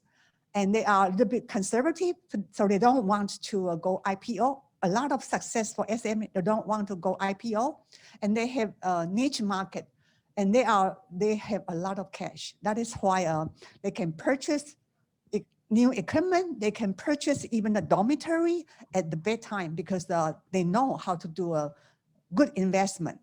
and they are a little bit conservative, so they don't want to go IPO. A lot of successful SME, they don't want to go IPO, and they have a niche market, and they have a lot of cash. That is why they can purchase new equipment. They can purchase even a dormitory at the bedtime because they know how to do a good investment.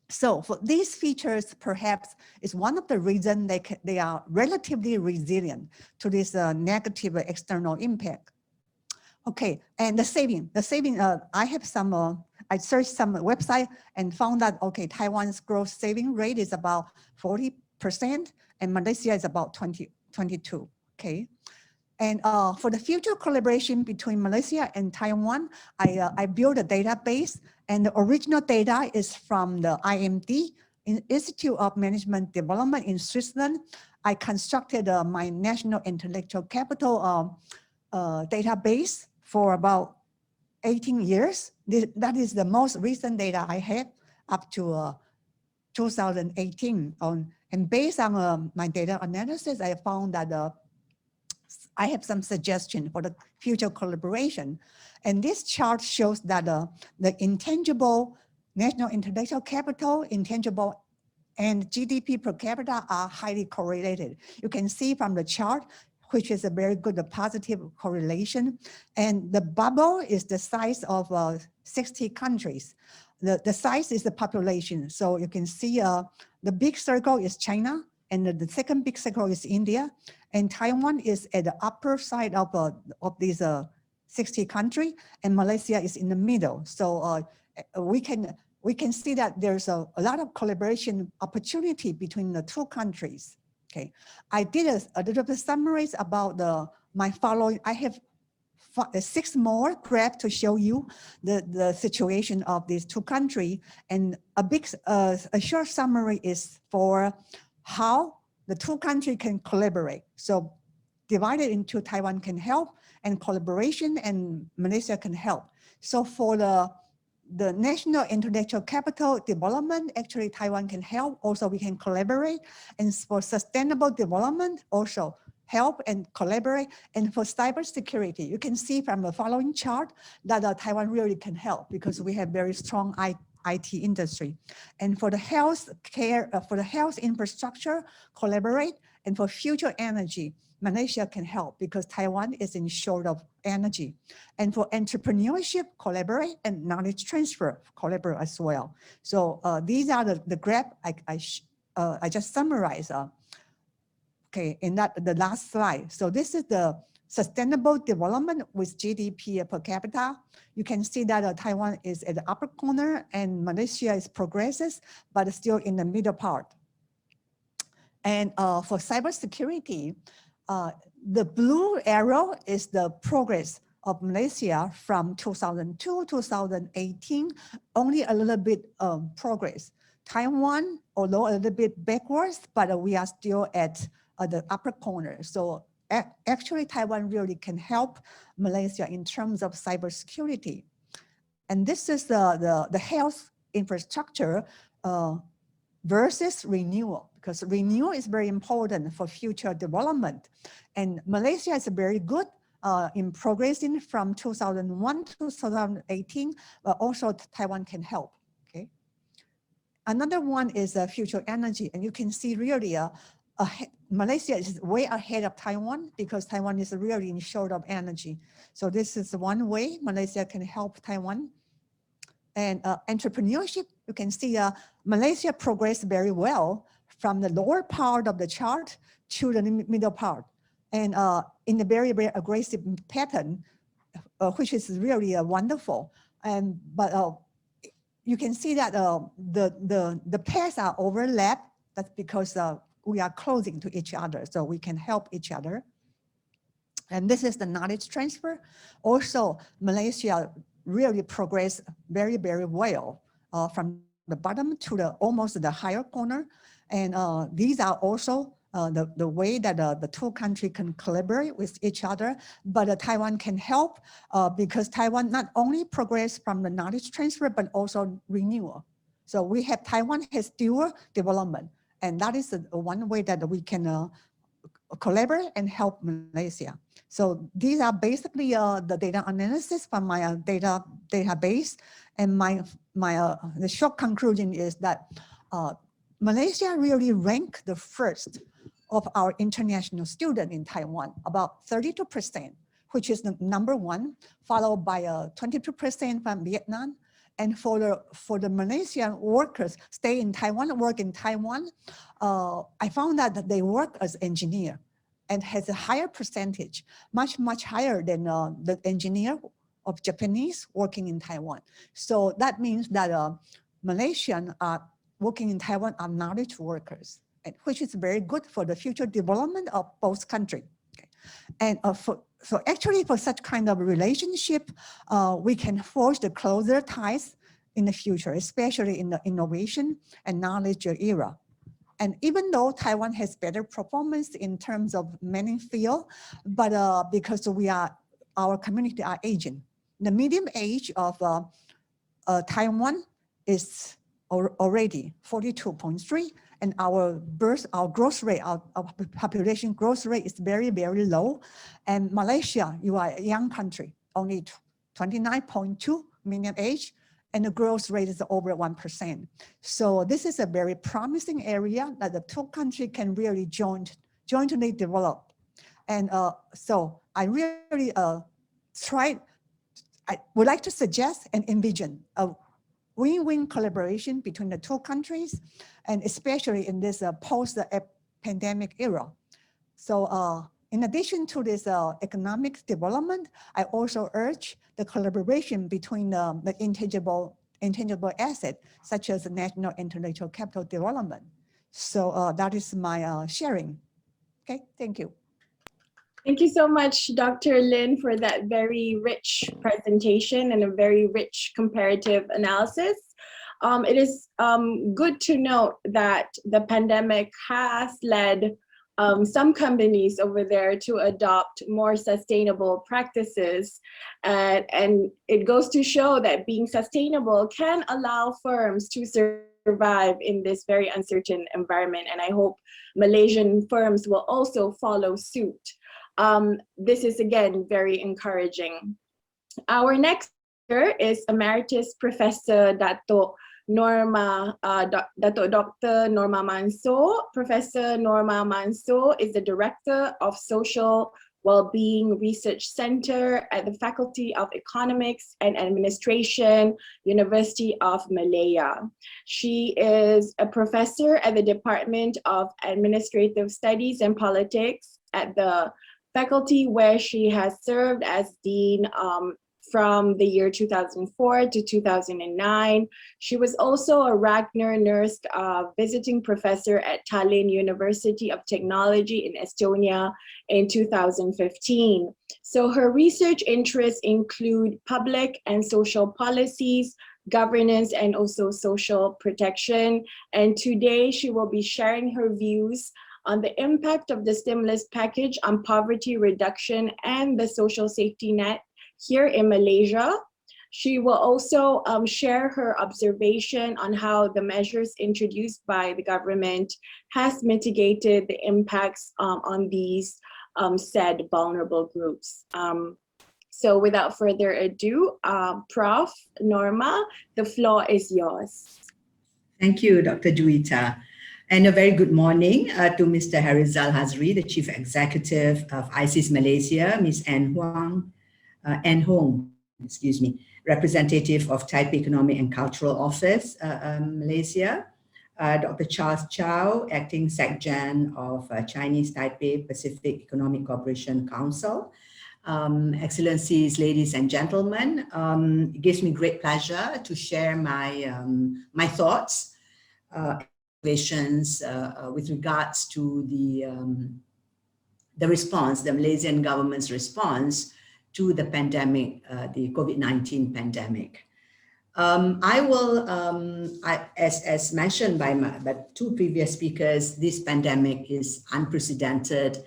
So for these features, perhaps is one of the reasons they are relatively resilient to this negative external impact. Okay, and the saving, I have some, I searched some website and found that, okay, Taiwan's gross saving rate is about 40% and Malaysia is about 22, okay? And for the future collaboration between Malaysia and Taiwan, I built a database, and the original data is from the IMD, Institute of Management Development in Switzerland. I constructed my national intellectual capital database for about 18 years. That is the most recent data I have up to 2018. And based on my data analysis, I found that I have some suggestion for the future collaboration. And this chart shows that the intangible national intellectual capital, intangible and GDP per capita are highly correlated. You can see from the chart, which is a very good positive correlation. And the bubble is the size of 60 countries. The size is the population. So you can see the big circle is China, and the second big circle is India, and Taiwan is at the upper side of these 60 countries, and Malaysia is in the middle. So we can see that there's a lot of collaboration opportunity between the two countries. Okay, I did a little bit summaries about my following. I have 6 more graphs to show you the situation of these two countries, and a short summary is for how the two countries can collaborate. So divided into Taiwan can help, and collaboration and Malaysia can help. So for the national intellectual capital development, actually Taiwan can help. Also, we can collaborate. And for sustainable development, also help and collaborate. And for cybersecurity, you can see from the following chart that Taiwan really can help because we have very strong IT industry. And for the health care, for the health infrastructure, collaborate. And for future energy, Malaysia can help because Taiwan is in short of energy. And for entrepreneurship, collaborate, and knowledge transfer, collaborate as well. So these are the graph I just summarized. Okay, in the last slide. So this is the sustainable development with GDP per capita. You can see that Taiwan is at the upper corner and Malaysia is progresses, but still in the middle part. And for cybersecurity, the blue arrow is the progress of Malaysia from 2002 to 2018, only a little bit progress. Taiwan, although a little bit backwards, but we are still at the upper corner. So actually Taiwan really can help Malaysia in terms of cybersecurity. And this is the health infrastructure versus renewal, because renewal is very important for future development. And Malaysia is very good in progressing from 2001 to 2018, but also Taiwan can help, okay? Another one is future energy, and you can see really Malaysia is way ahead of Taiwan because Taiwan is really in short of energy. So this is one way Malaysia can help Taiwan. And entrepreneurship, you can see Malaysia progressed very well from the lower part of the chart to the middle part. And in a very, very aggressive pattern, which is really wonderful. But you can see that the paths are overlapped. That's because we are closing to each other, so we can help each other. And this is the knowledge transfer. Also, Malaysia really progressed very, very well from the bottom to the almost the higher corner. And these are also the way that the two countries can collaborate with each other, but Taiwan can help because Taiwan not only progress from the knowledge transfer, but also renewal. So we have Taiwan has dual development, and that is one way that we can collaborate and help Malaysia. So these are basically the data analysis from my database, and the short conclusion is that Malaysia really ranked the first of our international students in Taiwan, about 32%, which is the #1, followed by 22% from Vietnam. And for the Malaysian workers stay in Taiwan, work in Taiwan, I found that they work as engineer and has a higher percentage, much higher than the engineer of Japanese working in Taiwan. So that means that Malaysian are working in Taiwan are knowledge workers, which is very good for the future development of both countries. Okay. And so actually for such kind of relationship, we can forge the closer ties in the future, especially in the innovation and knowledge era. And even though Taiwan has better performance in terms of many fields, but because our community are aging. The median age of Taiwan is already 42.3, and our growth rate, our population growth rate is very, very low. And Malaysia, you are a young country, only 29.2 million age, and the growth rate is over 1%. So this is a very promising area that the two countries can really jointly develop. And so I really I would like to suggest and envision a win-win collaboration between the two countries, and especially in this post-pandemic era. So in addition to this economic development, I also urge the collaboration between the intangible asset, such as the national intellectual capital development. So that is my sharing. Okay, thank you. Thank you so much, Dr. Lin, for that very rich presentation and a very rich comparative analysis. It is good to note that the pandemic has led some companies over there to adopt more sustainable practices. And it goes to show that being sustainable can allow firms to survive in this very uncertain environment. And I hope Malaysian firms will also follow suit. This is again very encouraging. Our next speaker is Emeritus Professor Dr. Norma Manso. Professor Norma Manso is the Director of Social Wellbeing Research Center at the Faculty of Economics and Administration, University of Malaya. She is a professor at the Department of Administrative Studies and Politics at the faculty, where she has served as Dean from the year 2004 to 2009. She was also a Ragnar Nurse visiting professor at Tallinn University of Technology in Estonia in 2015. So her research interests include public and social policies, governance, and also social protection. And today she will be sharing her views on the impact of the stimulus package on poverty reduction and the social safety net here in Malaysia. She will also share her observation on how the measures introduced by the government has mitigated the impacts on these said vulnerable groups. So without further ado, Prof. Norma, the floor is yours. Thank you, Dr. Juwita. And a very good morning to Mr. Harizal Hazri, the Chief Executive of ISEAS Malaysia, Ms. Ann Hong, representative of Taipei Economic and Cultural Office, Malaysia, Dr. Charles Chow, Acting SecGen of Chinese Taipei Pacific Economic Cooperation Council. Excellencies, ladies and gentlemen, it gives me great pleasure to share my thoughts with regards to the the response, the Malaysian government's response to the pandemic, the COVID-19 pandemic. As mentioned by two previous speakers, this pandemic is unprecedented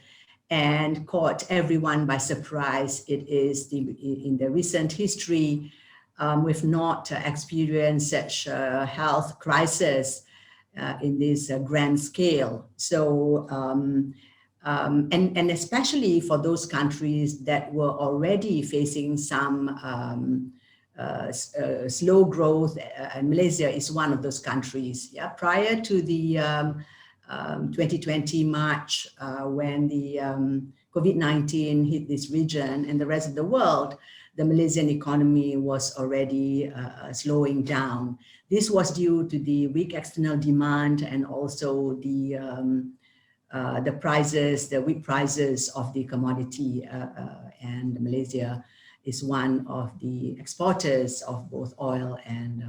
and caught everyone by surprise. It is in the recent history, we've not experienced such a health crisis in this grand scale. So, and especially for those countries that were already facing some slow growth, and Malaysia is one of those countries. Yeah, prior to the 2020 March, when the COVID-19 hit this region and the rest of the world, the Malaysian economy was already slowing down. This was due to the weak external demand and also the prices, the weak prices of the commodity, and Malaysia is one of the exporters of both oil and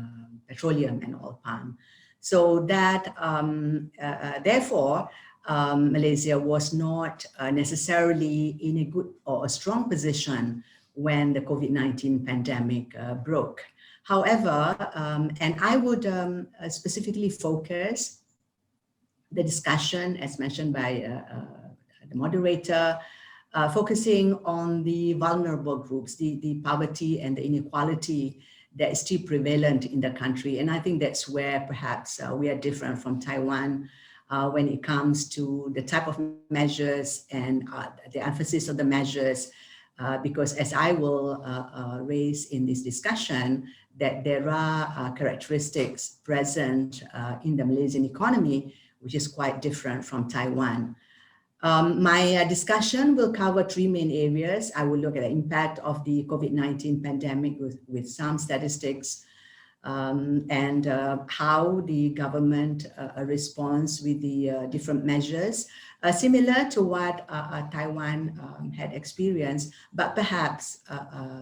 petroleum and oil palm. So that, therefore, Malaysia was not necessarily in a good or a strong position when the COVID-19 pandemic broke. However, and I would specifically focus the discussion, as mentioned by the moderator, focusing on the vulnerable groups, the poverty and the inequality that is still prevalent in the country. And I think that's where perhaps we are different from Taiwan when it comes to the type of measures and the emphasis of the measures, because as I will raise in this discussion, that there are characteristics present in the Malaysian economy, which is quite different from Taiwan. My discussion will cover three main areas. I will look at the impact of the COVID-19 pandemic with some statistics, and how the government responds with the different measures, similar to what Taiwan had experienced, but perhaps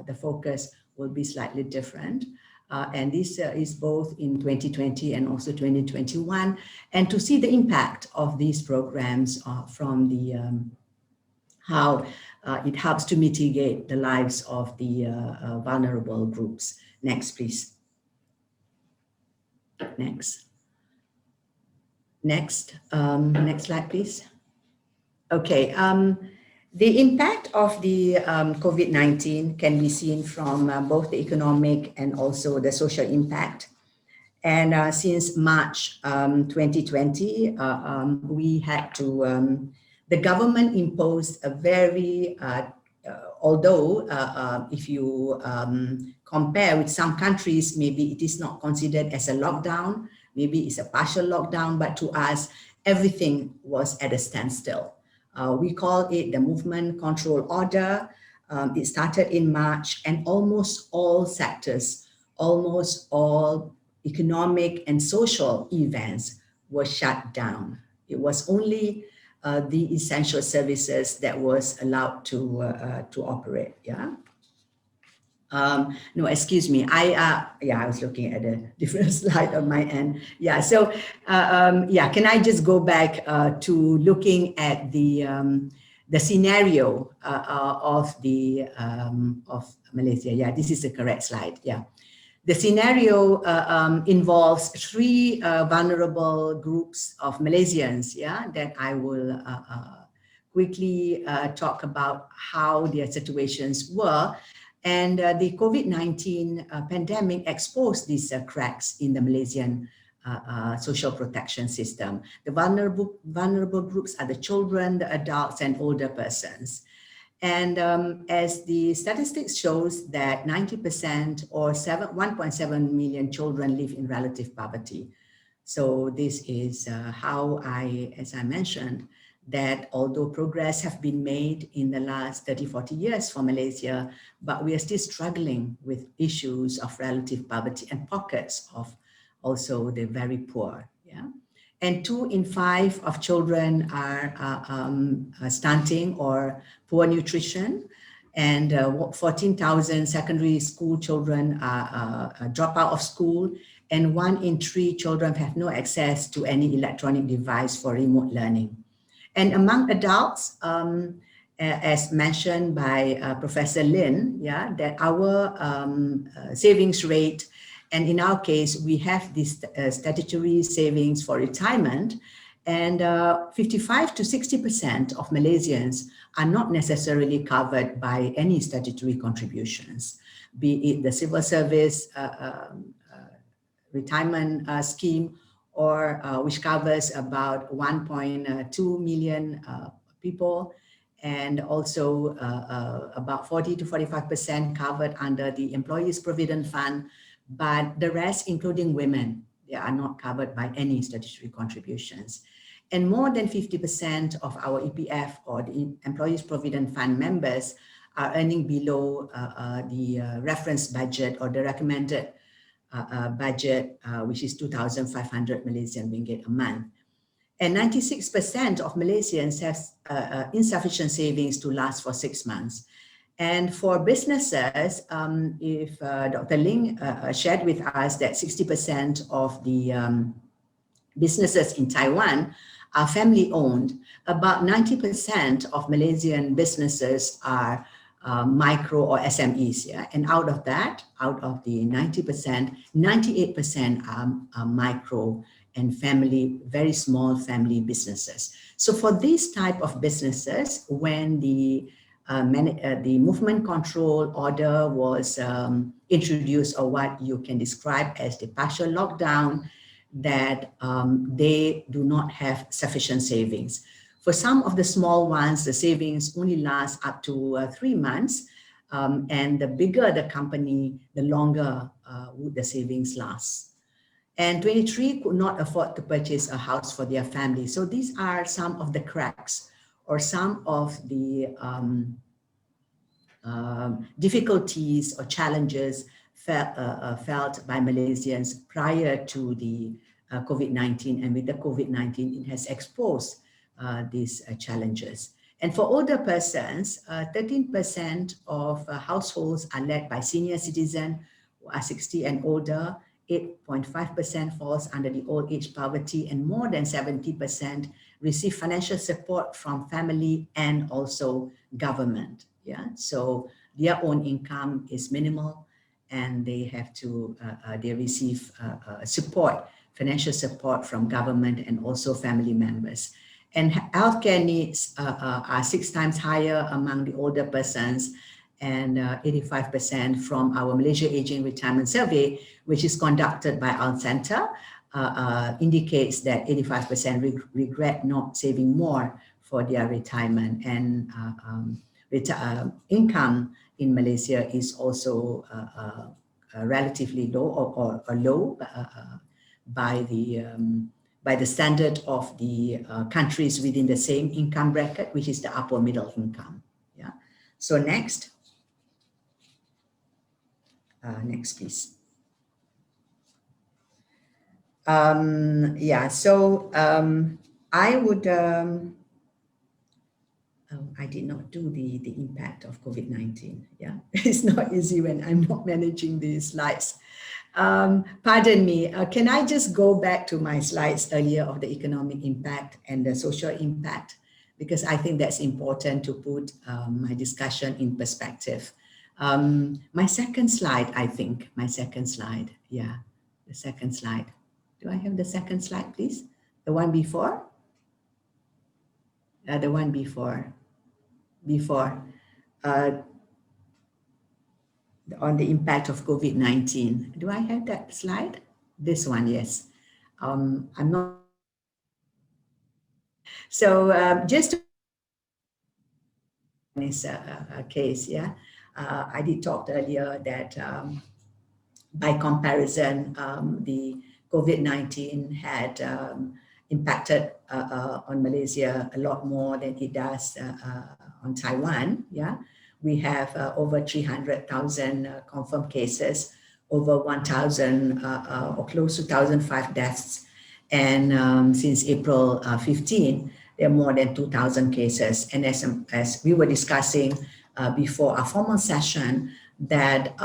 the focus will be slightly different. And this is both in 2020 and also 2021, and to see the impact of these programs from the how it helps to mitigate the lives of the vulnerable groups. Next, please. Next. Next slide, please. Okay. The impact of the COVID-19 can be seen from both the economic and also the social impact. And since March 2020, we had to, the government imposed a very, although if you compare with some countries, maybe it is not considered as a lockdown, maybe it's a partial lockdown, but to us, everything was at a standstill. We call it the Movement Control Order. It started in March, and almost all sectors, almost all economic and social events were shut down. It was only the essential services that was allowed to operate. Yeah. No, excuse me. I was looking at a different slide on my end. Yeah. So yeah, can I just go back to looking at the scenario of Malaysia? Yeah, this is the correct slide. Yeah. The scenario involves three vulnerable groups of Malaysians. Yeah, that I will quickly talk about how their situations were. And the COVID-19 pandemic exposed these cracks in the Malaysian social protection system. The vulnerable groups are the children, the adults, and older persons. And as the statistics shows that 90% or 1.7 million children live in relative poverty. So this is how as I mentioned, that although progress have been made in the last 30, 40 years for Malaysia, but we are still struggling with issues of relative poverty and pockets of also the very poor. Yeah. And 2 in 5 of children are stunting or poor nutrition, and 14,000 secondary school children drop out of school, and 1 in 3 children have no access to any electronic device for remote learning. And among adults, as mentioned by Professor Lin, yeah, that our savings rate, and in our case, we have this statutory savings for retirement, and 55 to 60% of Malaysians are not necessarily covered by any statutory contributions, be it the civil service retirement scheme, or which covers about 1.2 million people, and also about 40 to 45% covered under the Employees Provident Fund, but the rest, including women, they are not covered by any statutory contributions. And more than 50% of our EPF or the Employees Provident Fund members are earning below the reference budget or the recommended budget, which is 2,500 Malaysian ringgit a month. And 96% of Malaysians have insufficient savings to last for 6 months. And for businesses, if Dr. Ling shared with us that 60% of the businesses in Taiwan are family-owned, about 90% of Malaysian businesses are micro or SMEs, yeah? And out of that, out of the 90%, 98% are micro and family, very small family businesses. So for these type of businesses, when the movement control order was introduced, or what you can describe as the partial lockdown, that they do not have sufficient savings. For some of the small ones, the savings only last up to 3 months, and the bigger the company, the longer would the savings last. And 23 could not afford to purchase a house for their family. So these are some of the cracks or some of the difficulties or challenges felt by Malaysians prior to the COVID-19, and with the COVID-19, it has exposed these challenges. And for older persons, 13% of households are led by senior citizens who are 60 and older, 8.5% falls under the old age poverty, and more than 70% receive financial support from family and also government. Yeah, so their own income is minimal, and they have to, they receive support, financial support from government and also family members. And healthcare needs are 6 times higher among the older persons, and 85% from our Malaysia Aging Retirement Survey, which is conducted by our center, indicates that 85% regret not saving more for their retirement. And income in Malaysia is also relatively low or low by the standard of the countries within the same income bracket, which is the upper middle income. Yeah. So next. Next, please. Yeah, so I would, I did not do the impact of COVID-19. Yeah, it's not easy when I'm not managing these slides. Pardon me, can I just go back to my slides earlier of the economic impact and the social impact? Because I think that's important to put my discussion in perspective. My second slide, I think, my second slide. Yeah, the second slide. Do I have the second slide, please? The one before? The one before. On the impact of COVID-19. Do I have that slide? This one, yes. I'm not. So just to this case, yeah, I did talk earlier that by comparison, the COVID-19 had impacted on Malaysia a lot more than it does on Taiwan. Yeah, we have over 300,000 confirmed cases, over 1,000 or close to 1,005 deaths, and since April 15, there are more than 2,000 cases. And as we were discussing before our formal session, that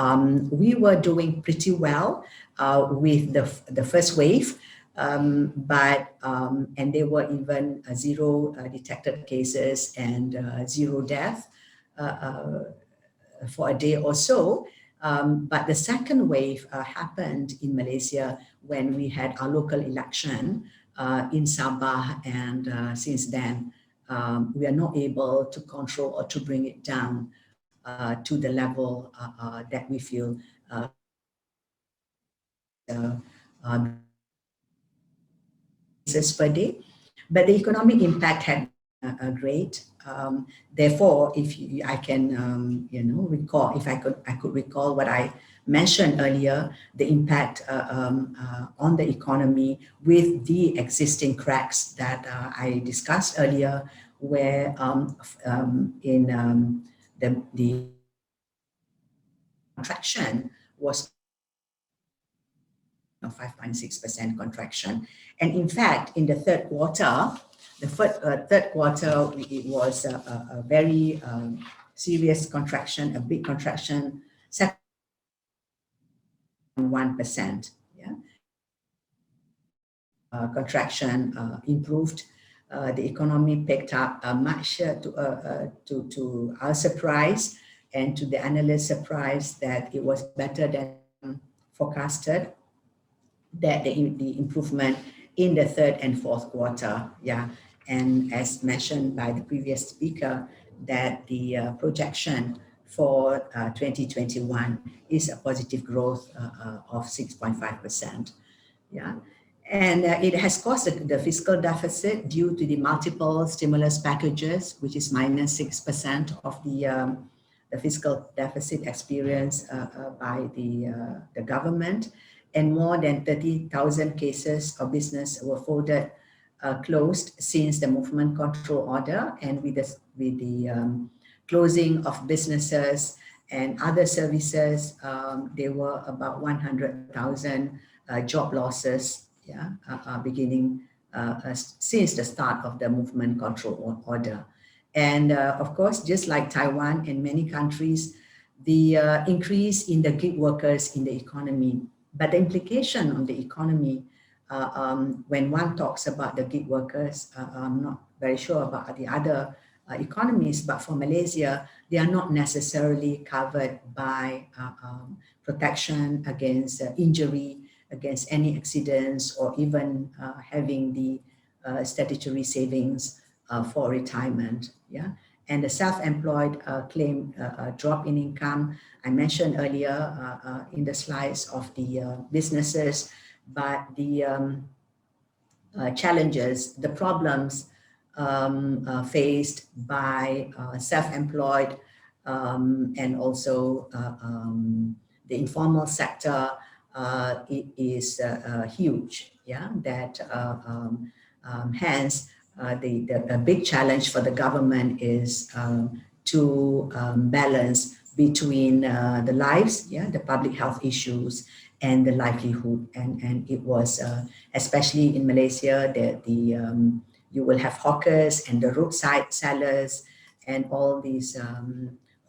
we were doing pretty well with the first wave. And there were even 0 detected cases and 0 death for a day or so. But the second wave happened in Malaysia when we had our local election in Sabah, and since then we are not able to control or to bring it down to the level that we feel cases per day. But the economic impact had great. Therefore, if I can, recall, if I could recall what I mentioned earlier, the impact on the economy with the existing cracks that I discussed earlier, where in the contraction was 5.6% contraction. And in fact, in the third quarter, it was a very serious contraction, a big contraction, 7.1%. Yeah, contraction improved. The economy picked up much to our surprise and to the analyst's surprise that it was better than forecasted. That the improvement in the third and fourth quarter, yeah, and as mentioned by the previous speaker, that the projection for 2021 is a positive growth of 6.5%, yeah, and it has caused the fiscal deficit due to the multiple stimulus packages, which is minus 6% of the fiscal deficit experienced by the government. And more than 30,000 cases of business were folded closed since the movement control order, and with the closing of businesses and other services, there were about 100,000 job losses, yeah, beginning since the start of the movement control order. And of course, just like Taiwan and many countries, the increase in the gig workers in the economy. But the implication on the economy, when one talks about the gig workers, I'm not very sure about the other economies, but for Malaysia, they are not necessarily covered by protection against injury, against any accidents, or even having the statutory savings for retirement. Yeah. And the self-employed claim a drop in income. I mentioned earlier in the slides of the businesses, but the challenges, the problems faced by self-employed and also the informal sector, it is huge. Yeah, that hence. The big challenge for the government is to balance between the lives, yeah, the public health issues and the livelihood. And it was, especially in Malaysia, that you will have hawkers and the roadside sellers and all these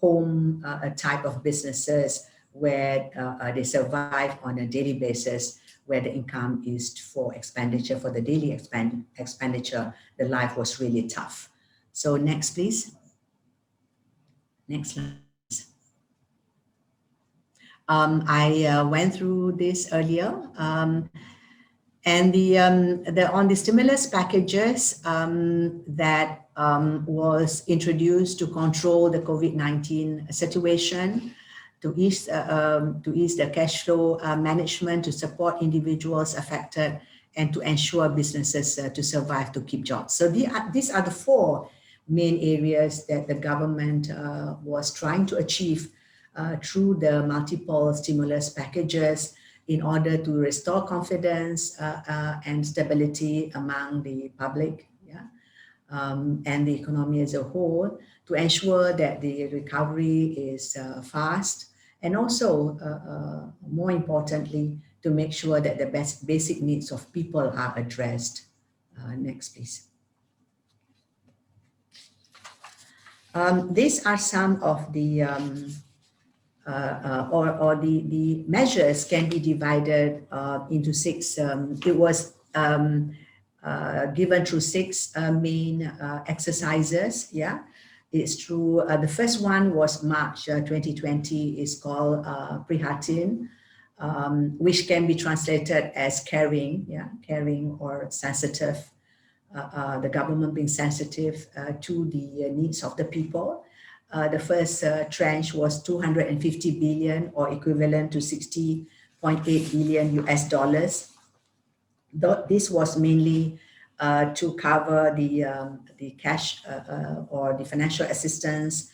home type of businesses where they survive on a daily basis, where the income is for expenditure, for the daily expenditure. The life was really tough. So next, please. Next slide. I went through this earlier. And on the stimulus packages that was introduced to control the COVID-19 situation, to ease the cash flow management, to support individuals affected, and to ensure businesses to survive, to keep jobs. So these are the 4 main areas that the government was trying to achieve through the multiple stimulus packages in order to restore confidence and stability among the public, yeah, and the economy as a whole, to ensure that the recovery is fast, and also, more importantly, to make sure that the basic needs of people are addressed. Next, please. These are some of the the measures can be divided into 6. It was given through 6 main exercises. Yeah, it's through the first one was March 2020. Is called Prihatin, which can be translated as caring. Yeah, caring or sensitive. The government being sensitive to the needs of the people. The first tranche was 250 billion, or equivalent to 60.8 billion US dollars. This was mainly to cover the cash or the financial assistance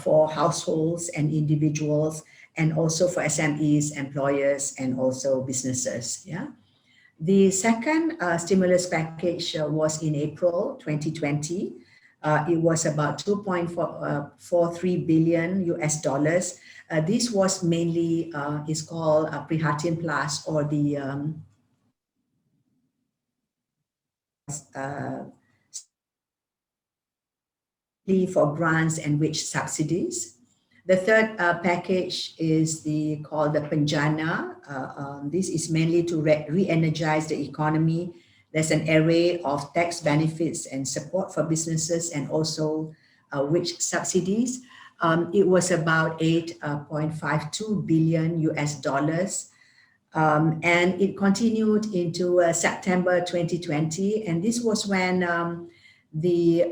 for households and individuals, and also for SMEs, employers, and also businesses. Yeah. The second stimulus package was in April 2020. It was about 2.43 billion US dollars. This was mainly is called Prihatin Plus, or the for grants and wage subsidies. The third package is called the Penjana. This is mainly to re-energize the economy. There's an array of tax benefits and support for businesses, and also wage subsidies. It was about 8.52 billion US dollars. And it continued into September 2020. And this was when the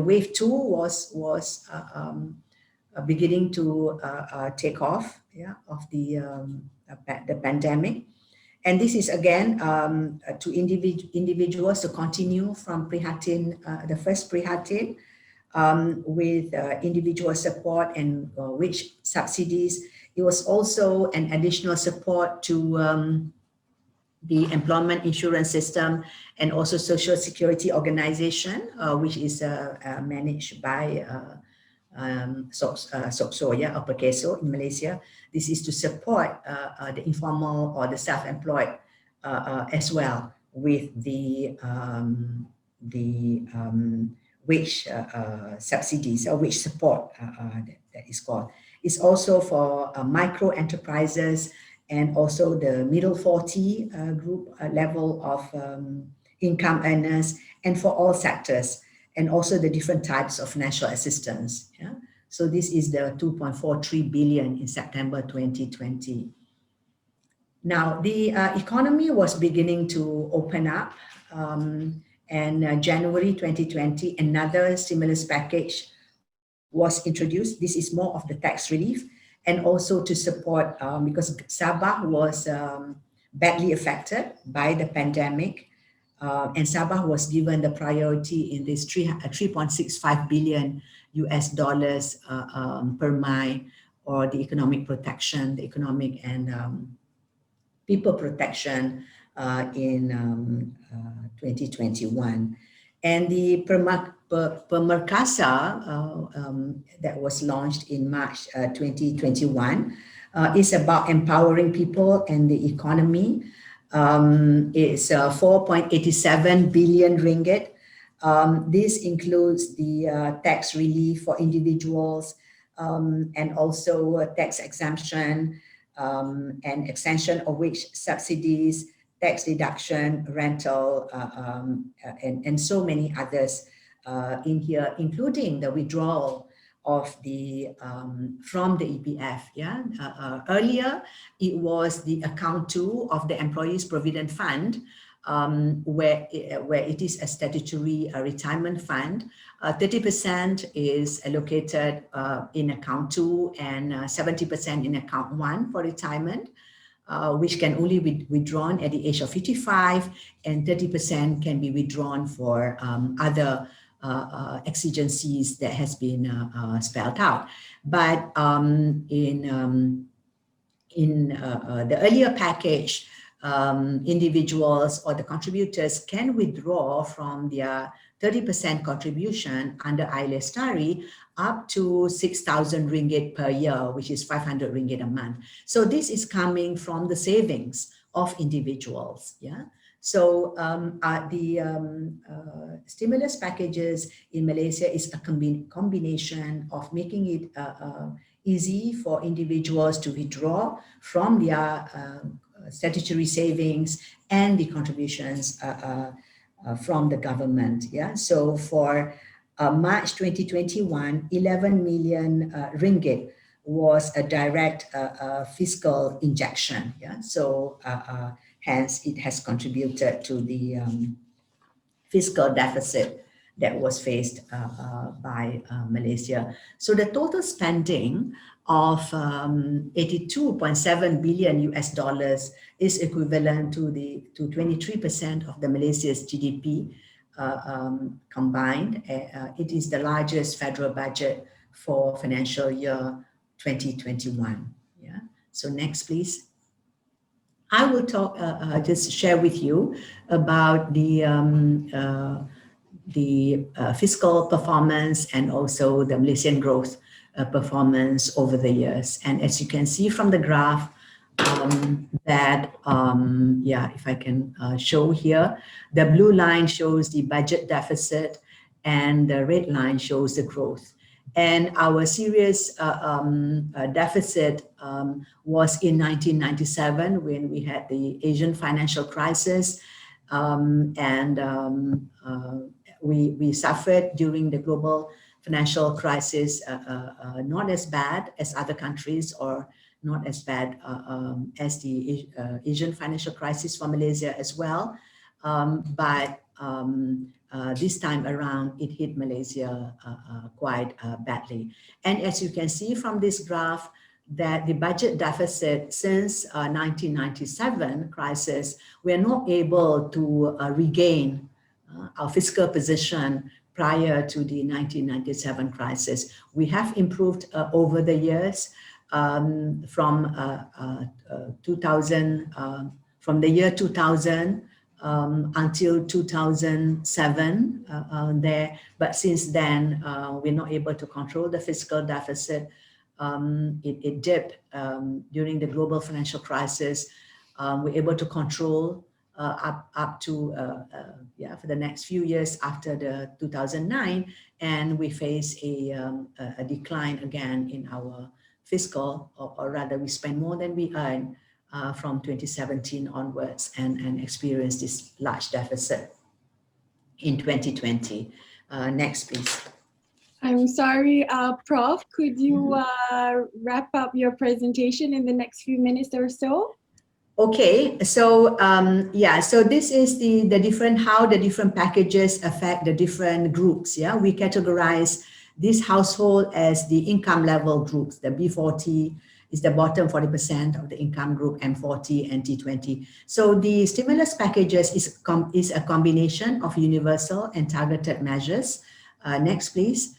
wave 2 was beginning to take off, yeah, of the pandemic. And this is again to individuals to continue from Prihatin, the first Prihatin, with individual support and wage subsidies. It was also an additional support to the employment insurance system, and also social security organization, which is managed by SOCSO, or PERCESO in Malaysia. This is to support the informal or the self-employed as well, with the wage subsidies, or wage support that is called. It's also for micro enterprises, and also the middle 40 group level of income earners, and for all sectors, and also the different types of financial assistance. Yeah? So this is the 2.43 billion in September 2020. Now, the economy was beginning to open up, and January 2020, another stimulus package was introduced. This is more of the tax relief, and also to support, because Sabah was badly affected by the pandemic, and Sabah was given the priority in this 3.65 billion US dollars PERMAI, or the economic protection, the economic and people protection in 2021. And the Pemerkasa that was launched in March 2021 is about empowering people and the economy. It's 4.87 billion ringgit. This includes the tax relief for individuals, and also tax exemption, and extension of wage subsidies, tax deduction, rental, and so many others in here, including the withdrawal of the from the EPF. Yeah, earlier it was the account 2 of the Employees Provident Fund, where it is a statutory retirement fund. 30% is allocated in account 2, and 70% in account 1 for retirement, which can only be withdrawn at the age of 55, and 30% can be withdrawn for other exigencies that has been spelled out. But in the earlier package, individuals or the contributors can withdraw from their 30% contribution under I-Lestari up to 6,000 ringgit per year, which is 500 ringgit a month. So this is coming from the savings of individuals. Yeah. So the stimulus packages in Malaysia is a combination of making it easy for individuals to withdraw from their statutory savings and the contributions from the government. Yeah, so for March 2021, 11 million ringgit was a direct fiscal injection. Yeah, so hence it has contributed to the fiscal deficit that was faced by Malaysia. So the total spending of 82.7 billion US dollars is equivalent to 23% of the Malaysia's GDP combined. It is the largest federal budget for financial year 2021. Yeah. So next, please. I will talk, just share with you about the fiscal performance and also the Malaysian growth performance over the years. And as you can see from the graph, yeah, if I can show here, the blue line shows the budget deficit and the red line shows the growth. And our serious deficit was in 1997 when we had the Asian financial crisis, we suffered during the global financial crisis, not as bad as other countries or not as bad as the Asian financial crisis for Malaysia as well. But this time around, it hit Malaysia quite badly. And as you can see from this graph, that the budget deficit since 1997 crisis, we're not able to regain our fiscal position prior to the 1997 crisis. We have improved over the years from the year 2000 until 2007 there. But since then, we're not able to control the fiscal deficit. It dipped during the global financial crisis. We're able to control up to for the next few years after the 2009, and we face a decline again in our fiscal, or rather we spend more than we earn from 2017 onwards, and experience this large deficit in 2020. Next, please. I'm sorry, Prof, could you wrap up your presentation in the next few minutes or so? Okay, so yeah, so this is the different, how the different packages affect the different groups. Yeah, we categorize this household as the income level groups. The B40 is the bottom 40% of the income group, M40 and T20. So the stimulus packages is a combination of universal and targeted measures. Next, please.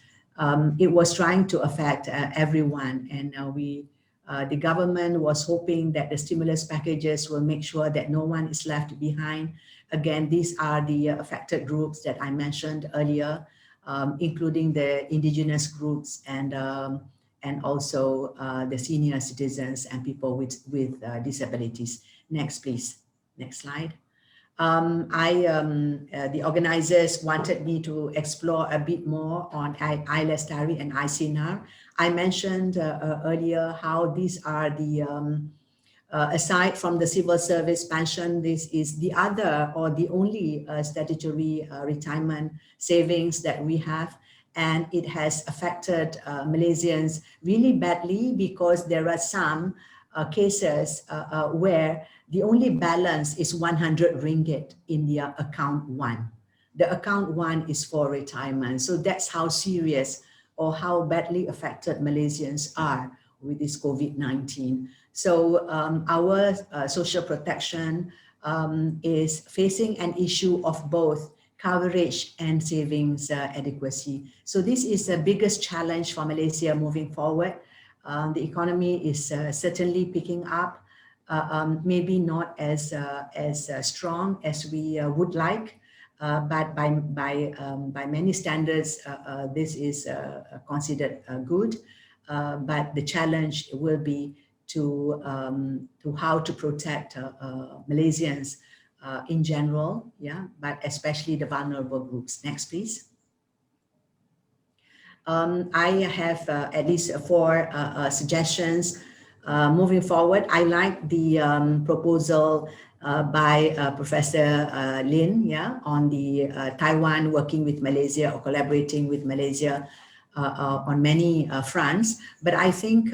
It was trying to affect everyone, and the government was hoping that the stimulus packages will make sure that no one is left behind. Again, these are the affected groups that I mentioned earlier, including the indigenous groups and also the senior citizens and people with disabilities. Next, please. Next slide. The organizers wanted me to explore a bit more on I-Lestari and ICNR. I mentioned earlier how these are the, aside from the civil service pension, this is the other or the only statutory retirement savings that we have. And it has affected Malaysians really badly because there are some cases where the only balance is 100 ringgit in their account one. The account one is for retirement. So that's how serious or how badly affected Malaysians are with this COVID-19. So our social protection is facing an issue of both coverage and savings adequacy. So this is the biggest challenge for Malaysia moving forward. The economy is certainly picking up, maybe not as strong as we would like, but by many standards, this is considered good. But the challenge will be to how to protect Malaysians in general, yeah, but especially the vulnerable groups. Next, please. I have at least 4 suggestions Moving forward, I like the proposal by Professor Lin, on the Taiwan working with Malaysia or collaborating with Malaysia on many fronts. But I think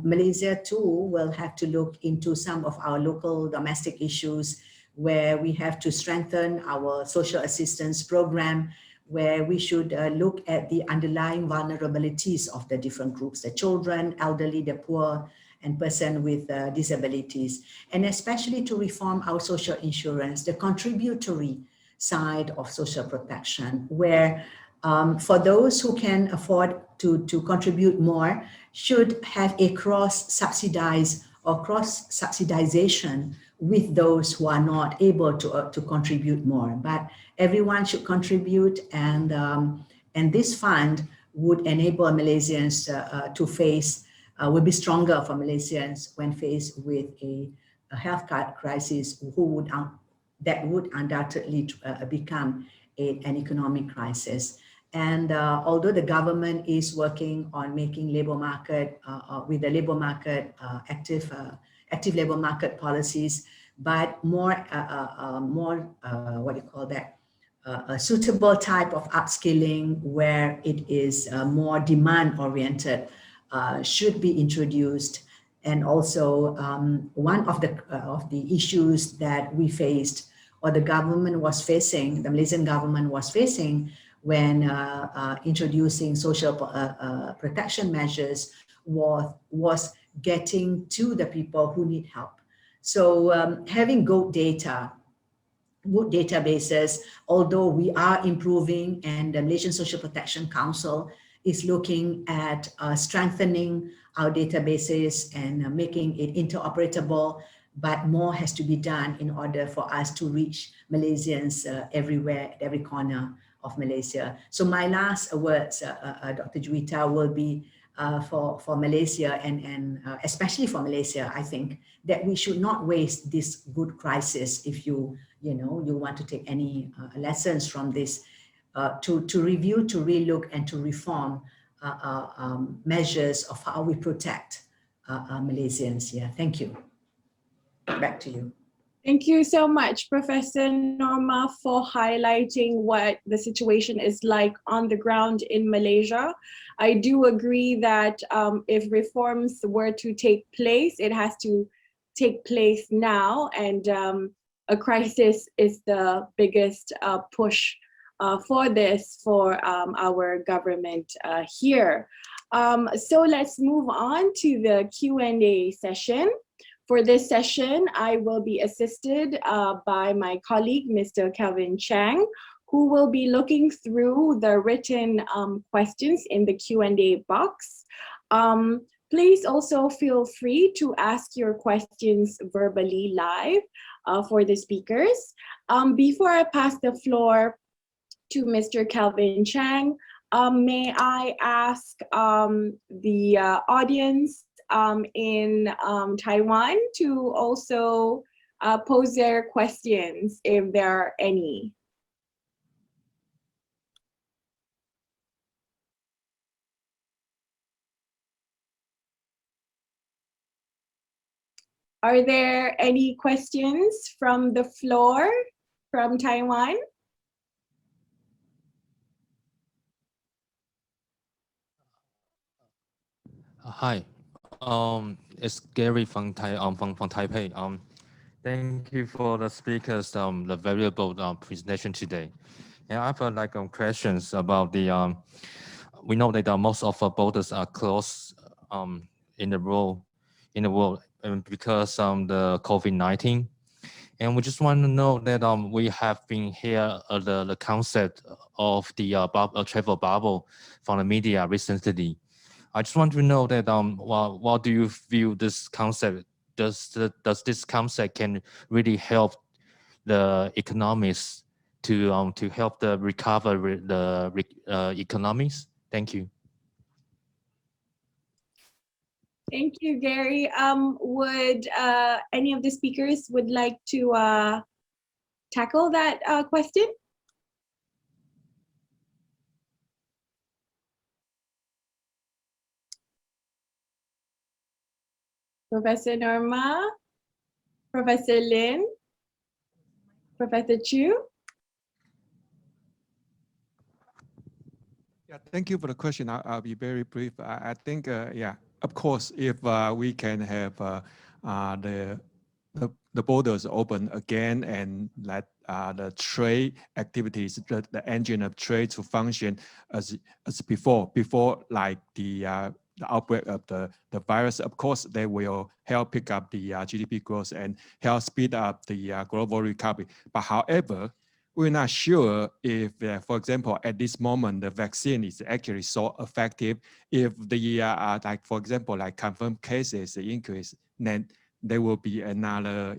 Malaysia too will have to look into some of our local domestic issues where we have to strengthen our social assistance program, where we should look at the underlying vulnerabilities of the different groups, the children, elderly, the poor, and person with disabilities, and especially to reform our social insurance, the contributory side of social protection, where for those who can afford to contribute more, should have a cross-subsidized or cross-subsidization with those who are not able to contribute more. But everyone should contribute, and this fund would enable Malaysians to face, will be stronger for Malaysians when faced with a health crisis that would undoubtedly become an economic crisis. And although the government is working on making labor market, with the labor market active labor market policies, but more what do you call that? A suitable type of upskilling where it is more demand oriented should be introduced. And also one of the issues that we faced, or the government was facing, the Malaysian government was facing when introducing social protection measures was getting to the people who need help. So having good databases, although we are improving, and the Malaysian Social Protection Council is looking at strengthening our databases and making it interoperable, but more has to be done in order for us to reach Malaysians everywhere, at every corner of Malaysia. So my last words, Dr. Juwita, will be for Malaysia, and especially for Malaysia, I think that we should not waste this good crisis. If you want to take any lessons from this, to review, to relook, and to reform measures of how we protect Malaysians. Yeah, thank you. Back to you. Thank you so much, Professor Norma, for highlighting what the situation is like on the ground in Malaysia. I do agree that if reforms were to take place, it has to take place now, and a crisis is the biggest push for this, for our government here. So let's move on to the Q&A session. For this session, I will be assisted by my colleague, Mr. Kelvin Chang, who will be looking through the written questions in the Q&A box. Please also feel free to ask your questions verbally live for the speakers. Before I pass the floor to Mr. Kelvin Chang, may I ask the audience in Taiwan to also pose their questions if there are any. Are there any questions from the floor from Taiwan? Hi, it's Gary from Taipei. Thank you for the speakers, the valuable presentation today. And I have like questions about the. We know that most of our borders are closed in the world, because the COVID-19, and we just want to know that we have been here the concept of the travel bubble from the media recently. I just want to know that what do you view this concept? Does this concept can really help the economies to help the recover the economies? Thank you. Thank you, Gary. Would any of the speakers would like to tackle that question? Professor Norma, Professor Lin, Professor Chu. Yeah, thank you for the question. I'll be very brief. I think, yeah, of course, if we can have the borders open again and let the trade activities, the engine of trade to function as before like the outbreak of the virus, of course, they will help pick up the GDP growth and help speed up the global recovery. But however, we're not sure if, for example, at this moment, the vaccine is actually so effective. If the, like, for example, like confirmed cases increase, then there will be another,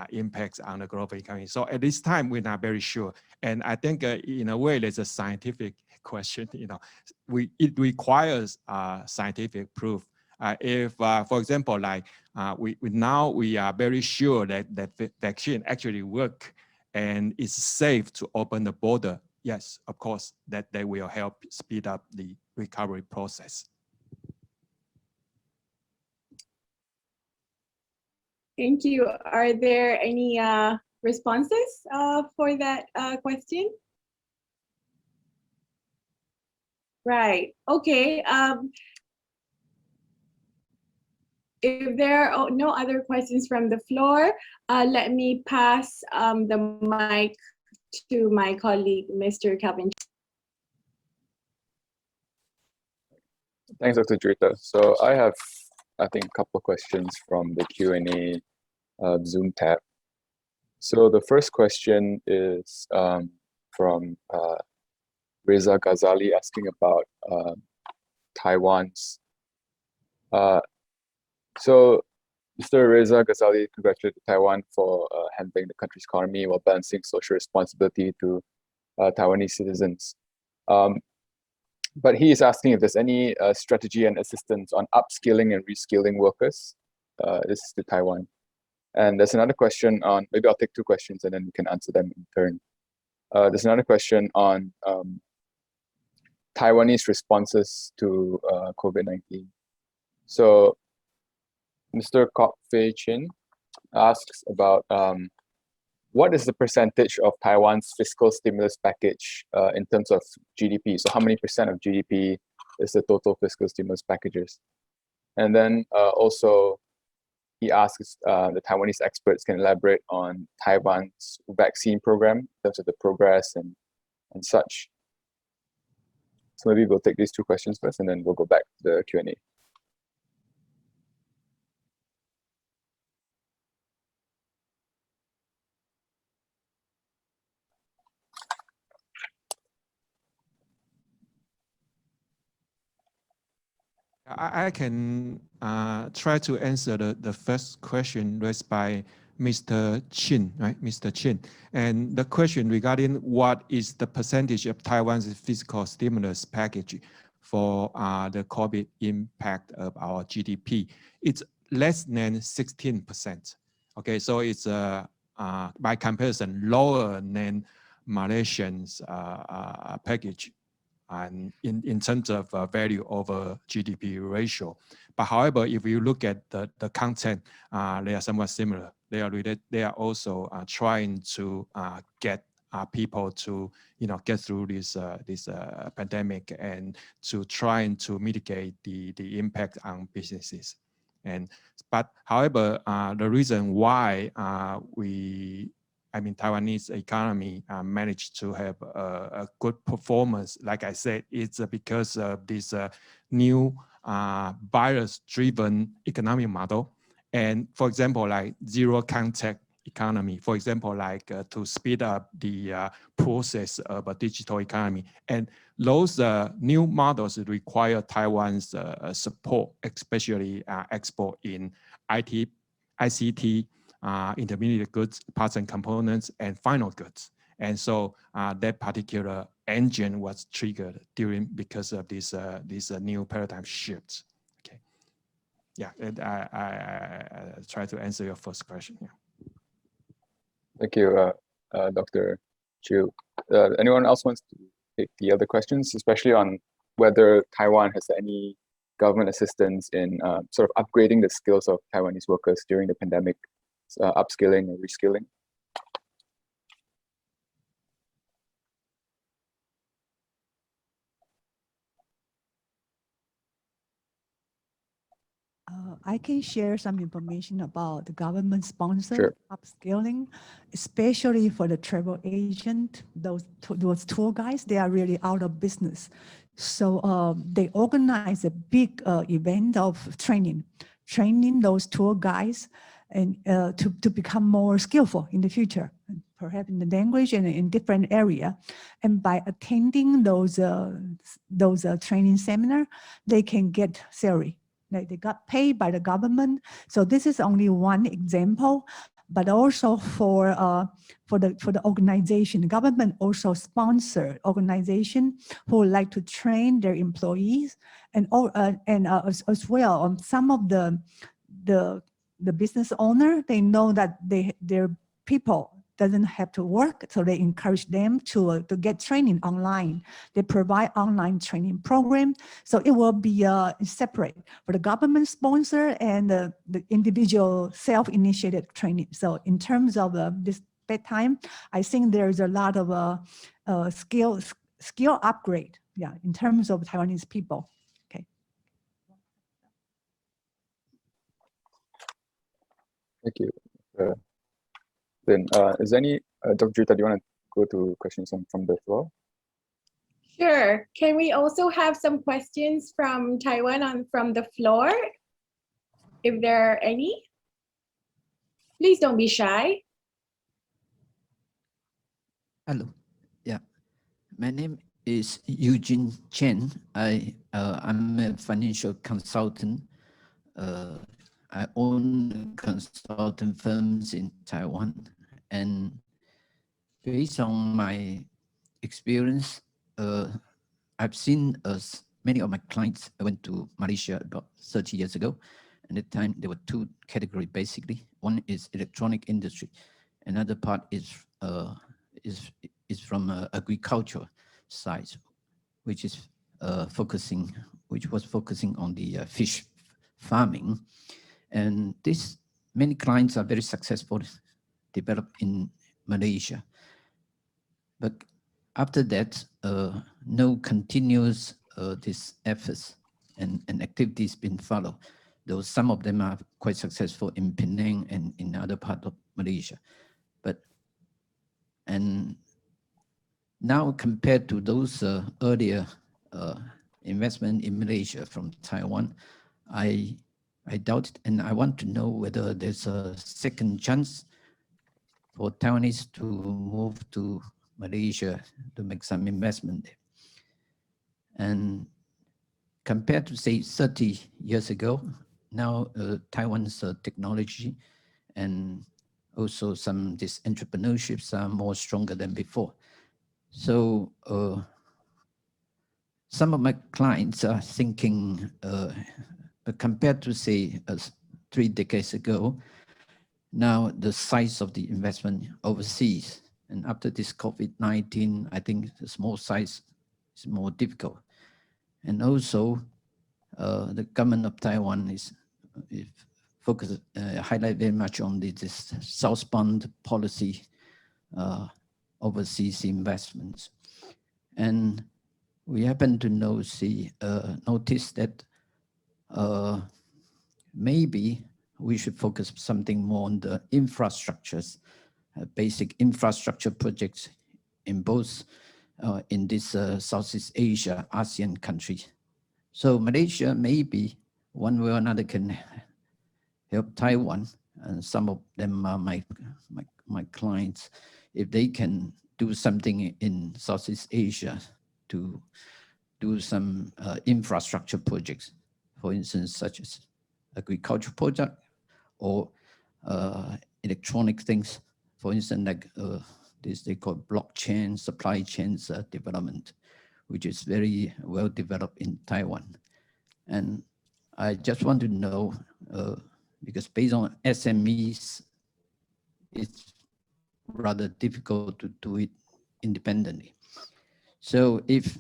impacts on the global economy. So at this time, we're not very sure. And I think in a way, there's a scientific question, it requires scientific proof. If, for example, like we are very sure that the vaccine actually work, and it's safe to open the border, yes, of course, that they will help speed up the recovery process. Thank you. Are there any responses for that question? Right, okay. If there are no other questions from the floor, let me pass the mic to my colleague, Mr. Calvin. Thanks, Dr. Juwita. So I have, I think, a couple of questions from the Q&A Zoom tab. So the first question is from Reza Ghazali asking about Taiwan's. So Mr. Reza Ghazali congratulated Taiwan for handling the country's economy while balancing social responsibility to Taiwanese citizens. But he is asking if there's any strategy and assistance on upskilling and reskilling workers. This is to Taiwan. And there's another question on, maybe I'll take two questions and then we can answer them in turn. There's another question on Taiwanese responses to COVID-19. So Mr. Kok Fei Chin asks about what is the percentage of Taiwan's fiscal stimulus package in terms of GDP? So how many percent of GDP is the total fiscal stimulus packages? And then also he asks the Taiwanese experts can elaborate on Taiwan's vaccine program in terms of the progress and such. So maybe we'll take these two questions first and then we'll go back to the Q&A. I can try to answer the first question raised by Mr. Chin, right? Mr. Chin. And the question regarding what is the percentage of Taiwan's fiscal stimulus package for the COVID impact of our GDP. It's less than 16%. Okay, so it's by comparison lower than Malaysian's package. And in terms of value over GDP ratio. But however, if you look at the content, they are somewhat similar. They are also trying to get people to get through this pandemic and to trying to mitigate the impact on businesses. But however, the reason why Taiwanese economy managed to have a good performance, like I said, it's because of this new virus-driven economic model. And for example, like zero contact economy, for example, like to speed up the process of a digital economy. And those new models require Taiwan's support, especially export in IT, ICT, intermediate goods, parts and components, and final goods. And so that particular engine was triggered because of this new paradigm shifts. Okay, yeah, and I try to answer your first question. Yeah. Thank you, Dr. Chu. Anyone else wants to take the other questions, especially on whether Taiwan has any government assistance in sort of upgrading the skills of Taiwanese workers during the pandemic, upskilling or reskilling? I can share some information about the government-sponsored Sure. upskilling, especially for the travel agent, those tour guides, they are really out of business. So they organize a big event of training those tour guides and to become more skillful in the future, perhaps in the language and in different area. And by attending those training seminar, they can get salary. They got paid by the government. So this is only one example, but also for the organization, the government also sponsor organization who would like to train their employees, and as well some of the business owner, they know that their people doesn't have to work, so they encourage them to get training online. They provide online training program, so it will be separate for the government sponsor and the individual self-initiated training. So in terms of this bedtime, I think there's a lot of skill upgrade, yeah, in terms of Taiwanese people. Okay. Thank you. Then is there any, Dr. Juita, do you want to go to questions from the floor? Sure. Can we also have some questions from Taiwan from the floor? If there are any, please don't be shy. Hello. Yeah. My name is Eugene Chen. I'm a financial consultant. I own consulting firms in Taiwan, and based on my experience, I've seen many of my clients. I went to Malaysia about 30 years ago. At the time, there were two categories basically. One is electronic industry. Another part is from agriculture side, which was focusing on the fish farming. And many clients are very successful, developed in Malaysia. But after that, no continuous these efforts and activities been followed, though some of them are quite successful in Penang and in other parts of Malaysia. And now compared to those earlier investment in Malaysia from Taiwan, I doubt it, and I want to know whether there's a second chance for Taiwanese to move to Malaysia to make some investment there. And compared to say 30 years ago, now Taiwan's technology and also this entrepreneurships are more stronger than before. So some of my clients are thinking, compared to say 3 decades ago, now the size of the investment overseas, and after this COVID-19, I think the small size is more difficult. And also the government of Taiwan is focused, highlight very much on this southbound policy, overseas investments. And we happen to notice that maybe we should focus something more on the infrastructures, basic infrastructure projects in both in this Southeast Asia, ASEAN countries. So Malaysia maybe one way or another can help Taiwan, and some of them are my clients, if they can do something in Southeast Asia to do some infrastructure projects, for instance, such as agriculture project or electronic things, for instance, like this they call blockchain supply chains development, which is very well developed in Taiwan. And I just want to know, because based on SMEs, it's rather difficult to do it independently. So if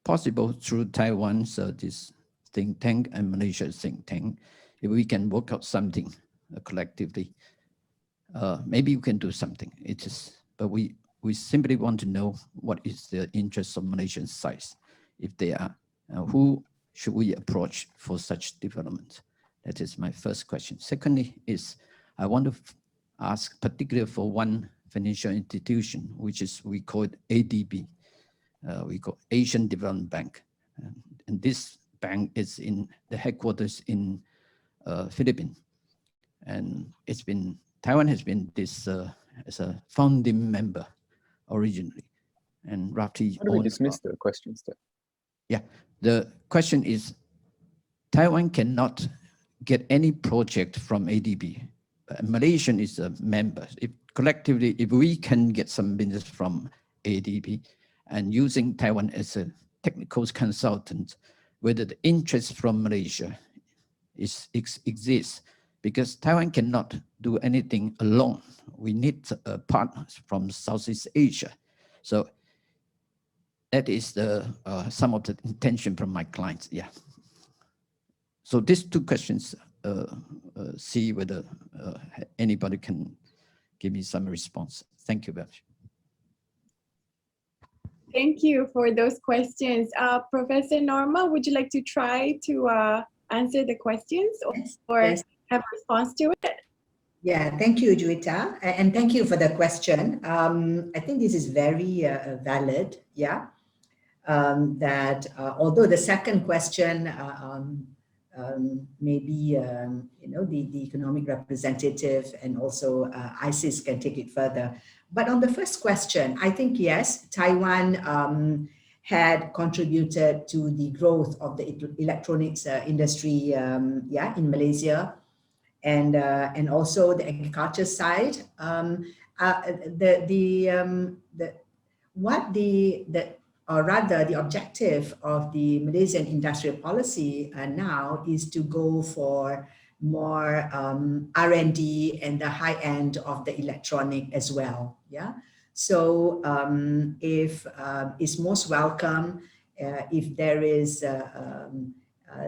possible through Taiwan's this think tank and Malaysia think tank. If we can work out something collectively, maybe we can do something. But we simply want to know what is the interest of Malaysian sides. If they are, who should we approach for such development? That is my first question. Secondly is, I want to ask particularly for one financial institution, which is, we call it ADB. We call Asian Development Bank. And this bank is in the headquarters in Philippines. And Taiwan has been this as a founding member originally. And roughly— How do we dismiss the questions then? Yeah, the question is, Taiwan cannot get any project from ADB. Malaysia is a member. If collectively, if we can get some business from ADB and using Taiwan as a technical consultant, whether the interest from Malaysia exists, because Taiwan cannot do anything alone. We need partners from Southeast Asia. So that is some of the intention from my clients. Yeah. So these two questions, see whether anybody can give me some response. Thank you very much. Thank you for those questions. Professor Norma, would you like to try to answer the questions or Yes. have a response to it? Yeah, thank you, Juita, and thank you for the question. I think this is very valid, yeah, that although the second question maybe, the economic representative and also ISIS can take it further. But on the first question, I think, yes, Taiwan had contributed to the growth of the electronics industry, in Malaysia. And also the agriculture side, the objective of the Malaysian industrial policy now is to go for more R&D and the high end of the electronic as well. Yeah. So if it's most welcome if there is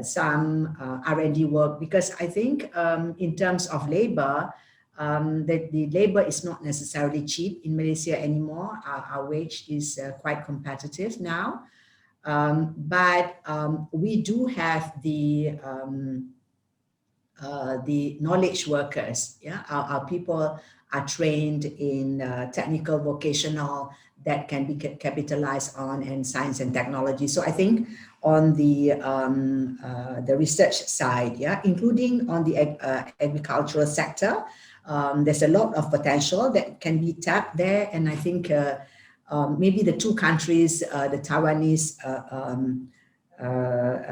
some R&D work, because I think in terms of labor, the labor is not necessarily cheap in Malaysia anymore. Our wage is quite competitive now. But we do have the knowledge workers. Yeah, our people are trained in technical, vocational, that can be capitalized on, and science and technology. So I think on the research side, yeah, including on the agricultural sector, there's a lot of potential that can be tapped there. And I think maybe the two countries, the Taiwanese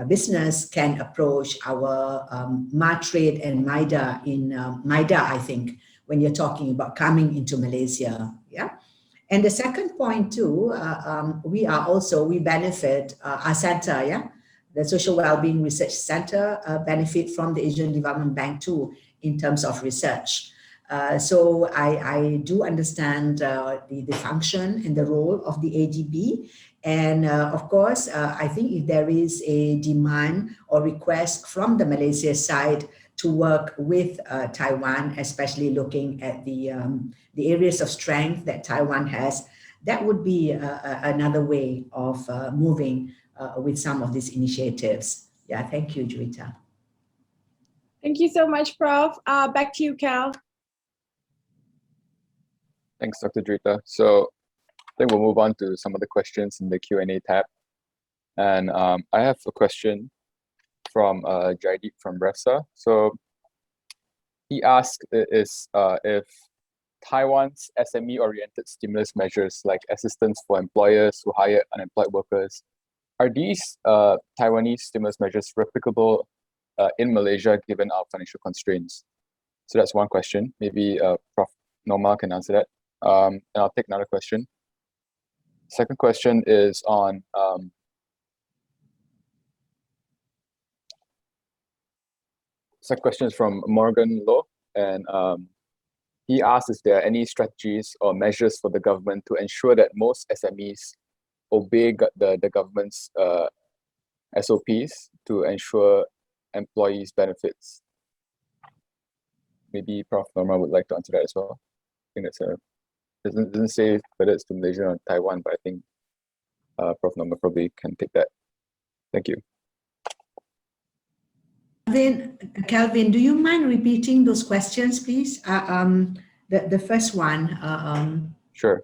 business can approach our MATRADE and MIDA in MIDA, I think, when you're talking about coming into Malaysia. Yeah. And the second point too, we benefit, our center, yeah, the Social Wellbeing Research Center benefit from the Asian Development Bank too, in terms of research. So I do understand the function and the role of the ADB. And of course, I think if there is a demand or request from the Malaysia side to work with Taiwan, especially looking at the areas of strength that Taiwan has, that would be another way of moving with some of these initiatives. Yeah, thank you, Juita. Thank you so much, Prof. Back to you, Cal. Thanks, Dr. Juita. So I think we'll move on to some of the questions in the Q&A tab. And I have a question from Jaideep from REFSA. So he asked if Taiwan's SME-oriented stimulus measures like assistance for employers who hire unemployed workers, are these Taiwanese stimulus measures replicable in Malaysia given our financial constraints? So that's one question. Maybe Prof. Norma can answer that. And I'll take another question. Second question is on second question is from Morgan Loh, and he asks if there are any strategies or measures for the government to ensure that most SMEs obey the government's SOPs to ensure employees' benefits? Maybe Prof. Norma would like to answer that as well. I think that's doesn't say whether it's to Malaysia or Taiwan, but I think Prof. Norma probably can take that. Thank you. Calvin, do you mind repeating those questions, please? The first one. Sure.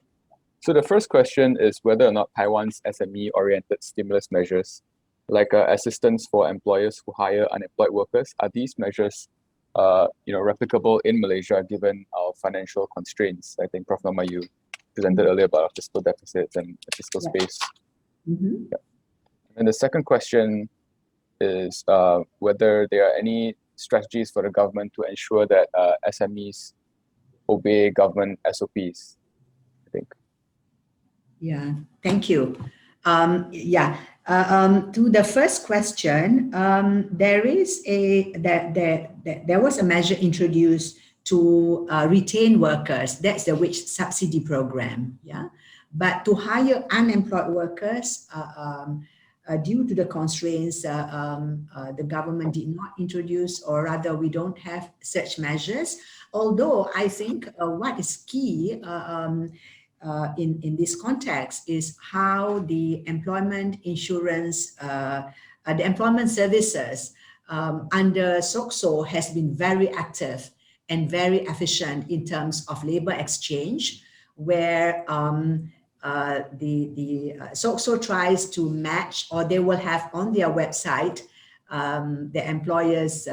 So the first question is whether or not Taiwan's SME-oriented stimulus measures, like assistance for employers who hire unemployed workers, are these measures, replicable in Malaysia given our financial constraints? I think Prof. Norma, you presented earlier about our fiscal deficits and fiscal space. Mm-hmm. Yeah. And the second question is whether there are any strategies for the government to ensure that SMEs obey government SOPs, I think. Yeah, thank you. To the first question, there was a measure introduced to retain workers. That's the wage subsidy program. Yeah, but to hire unemployed workers, due to the constraints, the government did not introduce, or rather, we don't have such measures. Although I think what is key in this context is how the employment insurance, the employment services under SOCSO has been very active and very efficient in terms of labor exchange, where the SOCSO tries to match, or they will have on their website the employer's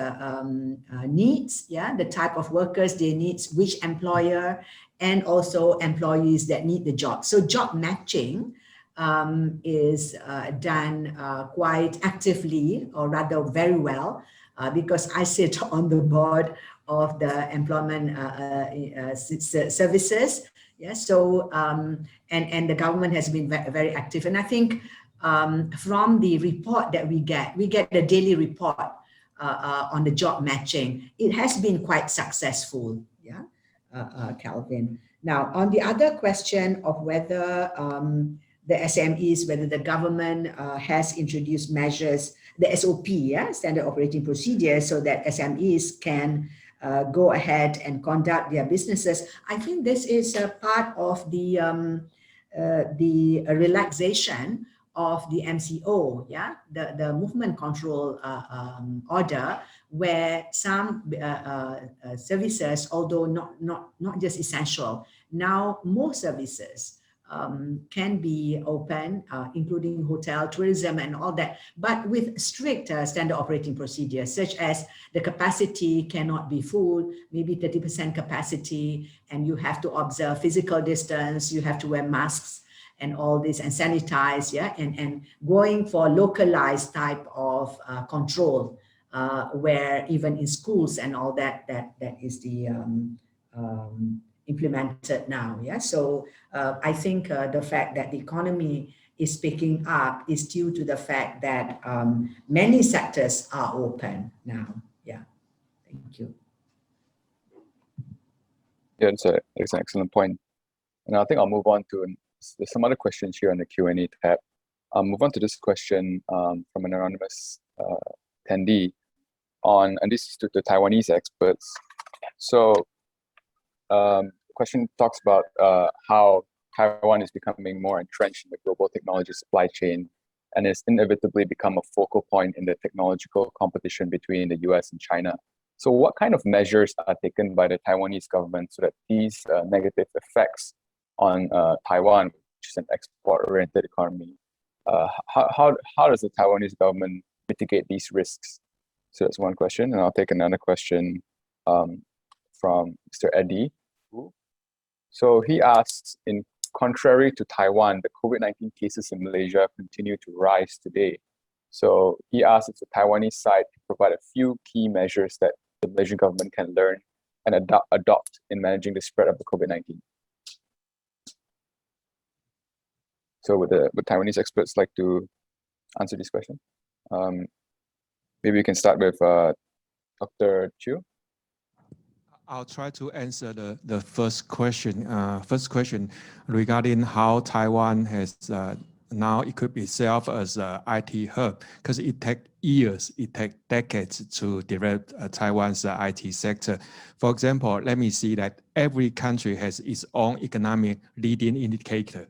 needs, the type of workers they need, which employer, and also employees that need the job. So job matching is done quite actively, or rather very well, because I sit on the board of the employment services. Yeah, so and the government has been very active, and I think from the report that we get the daily report on the job matching. It has been quite successful. Yeah. Calvin. Now, on the other question of whether the SMEs, whether the government has introduced measures, the SOP, standard operating procedure, so that SMEs can go ahead and conduct their businesses. I think this is a part of the relaxation of the MCO, the movement control order, where some services, although not just essential, now more services can be open, including hotel, tourism, and all that, but with strict standard operating procedures, such as the capacity cannot be full, maybe 30% capacity, and you have to observe physical distance, you have to wear masks, and all this, and sanitize, and going for localized type of control, where even in schools and all that is the implemented now. So I think the fact that the economy is picking up is due to the fact that many sectors are open now. Thank you. Yeah, it's an excellent point. And I think I'll move on to, there's some other questions here on the Q&A tab. I'll move on to this question from an anonymous attendee and this is to the Taiwanese experts. So the question talks about how Taiwan is becoming more entrenched in the global technology supply chain and has inevitably become a focal point in the technological competition between the US and China. So what kind of measures are taken by the Taiwanese government so that these negative effects on Taiwan, which is an export-oriented economy, how does the Taiwanese government mitigate these risks? So that's one question, and I'll take another question from Mr. Eddie. So he asks, in contrary to Taiwan, the COVID-19 cases in Malaysia continue to rise today. So he asks if the Taiwanese side can provide a few key measures that the Malaysian government can learn and adopt in managing the spread of the COVID-19. So would Taiwanese experts like to answer this question? Maybe we can start with Dr. Chiu. I'll try to answer the first question. First question regarding how Taiwan has now equip itself as an IT hub because it takes years, it takes decades to develop Taiwan's IT sector. For example, let me see that every country has its own economic leading indicator.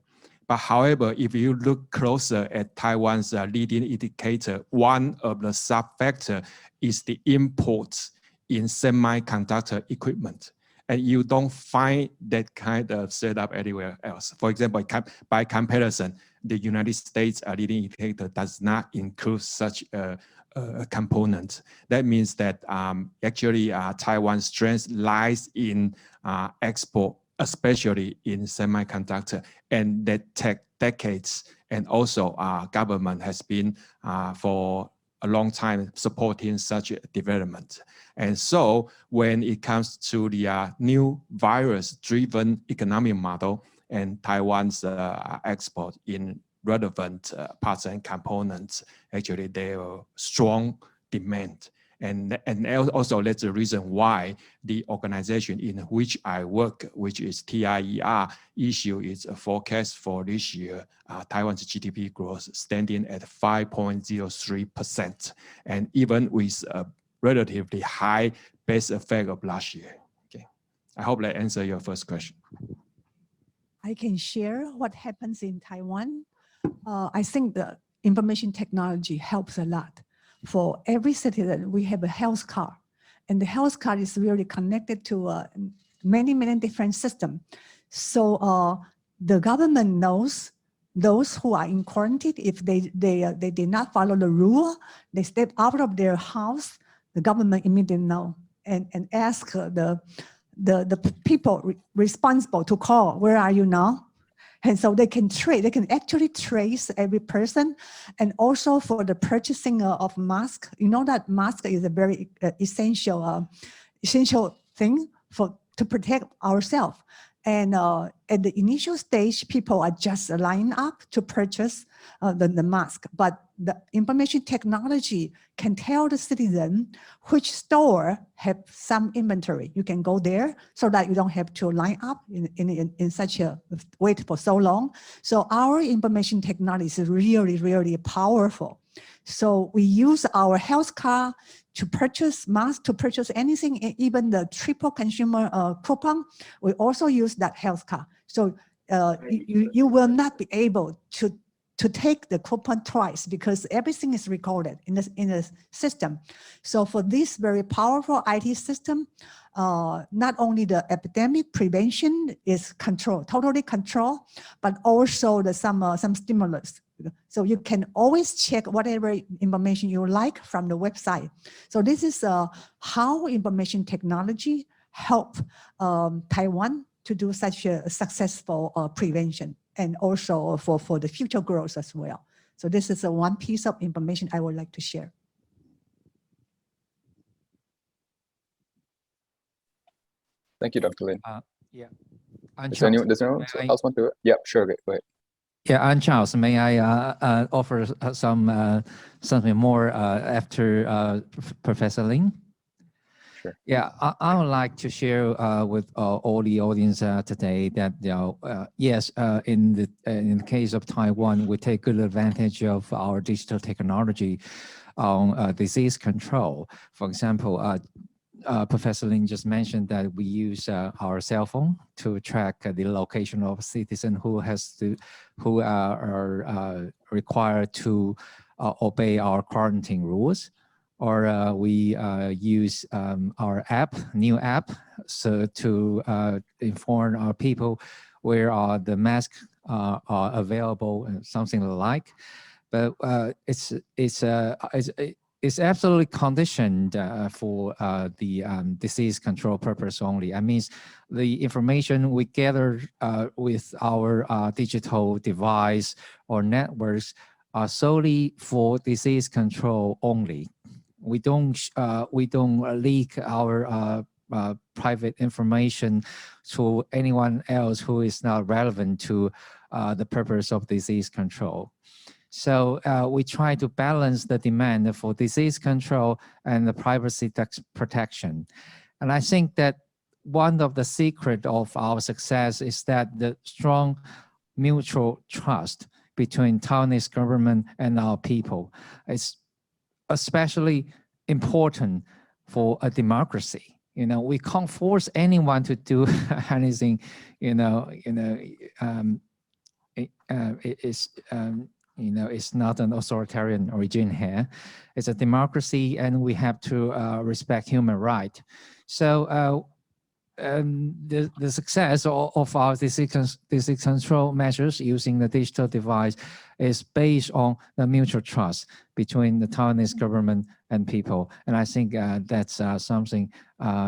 But however, if you look closer at Taiwan's leading indicator, one of the sub-factors is the imports in semiconductor equipment. And you don't find that kind of setup anywhere else. For example, by comparison, the United States leading indicator does not include such a component. That means that actually Taiwan's strength lies in export, especially in semiconductor, and that take decades. And also government has been for a long time supporting such development. And so when it comes to the new virus-driven economic model and Taiwan's export in relevant parts and components, actually there are strong demand. And also that's the reason why the organization in which I work, which is TIER, issue its forecast for this year, Taiwan's GDP growth standing at 5.03%, and even with a relatively high base effect of last year. Okay, I hope that answers your first question. I can share what happens in Taiwan. I think the information technology helps a lot. For every citizen, we have a health card, and the health card is really connected to many different systems. So the government knows those who are in quarantine. If they did not follow the rule, they step out of their house, the government immediately know and ask the people responsible to call, where are you now? And so they can actually trace every person. And also for the purchasing of masks, you know that mask is a very essential thing to protect ourselves. And at the initial stage, people are just lining up to purchase the mask. But the information technology can tell the citizen which store have some inventory. You can go there so that you don't have to line up in such a wait for so long. So our information technology is really powerful. So we use our health card to purchase masks, to purchase anything, even the triple consumer coupon. We also use that health card. So you will not be able to take the coupon twice because everything is recorded in the system. So for this very powerful IT system, not only the epidemic prevention is controlled, totally controlled, but also some stimulus. So you can always check whatever information you like from the website. So this is how information technology help Taiwan to do such a successful prevention, and also for the future growth as well. So this is one piece of information I would like to share. Thank you, Dr. Lin. Yeah. Does anyone else want to? Yeah, sure, go ahead. Yeah, and Charles, may I offer something more after Professor Lin? Sure. Yeah, I would like to share with all the audience today that yes, in the case of Taiwan, we take good advantage of our digital technology on disease control. For example, Professor Lin just mentioned that we use our cell phone to track the location of citizens who are required to obey our quarantine rules, or we use our new app, so to inform our people where the masks are available and something like. But it's absolutely conditioned for the disease control purpose only. I mean, the information we gather with our digital device or networks are solely for disease control only. We don't leak our private information to anyone else who is not relevant to the purpose of disease control. So we try to balance the demand for disease control and the privacy protection. And I think that one of the secrets of our success is that the strong mutual trust between Taiwanese government and our people. It's especially important for a democracy. We can't force anyone to do anything. It's not an authoritarian regime here. It's a democracy, and we have to respect human rights. So the success of our disease control measures using the digital device is based on the mutual trust between the Taiwanese government and people. And I think that's something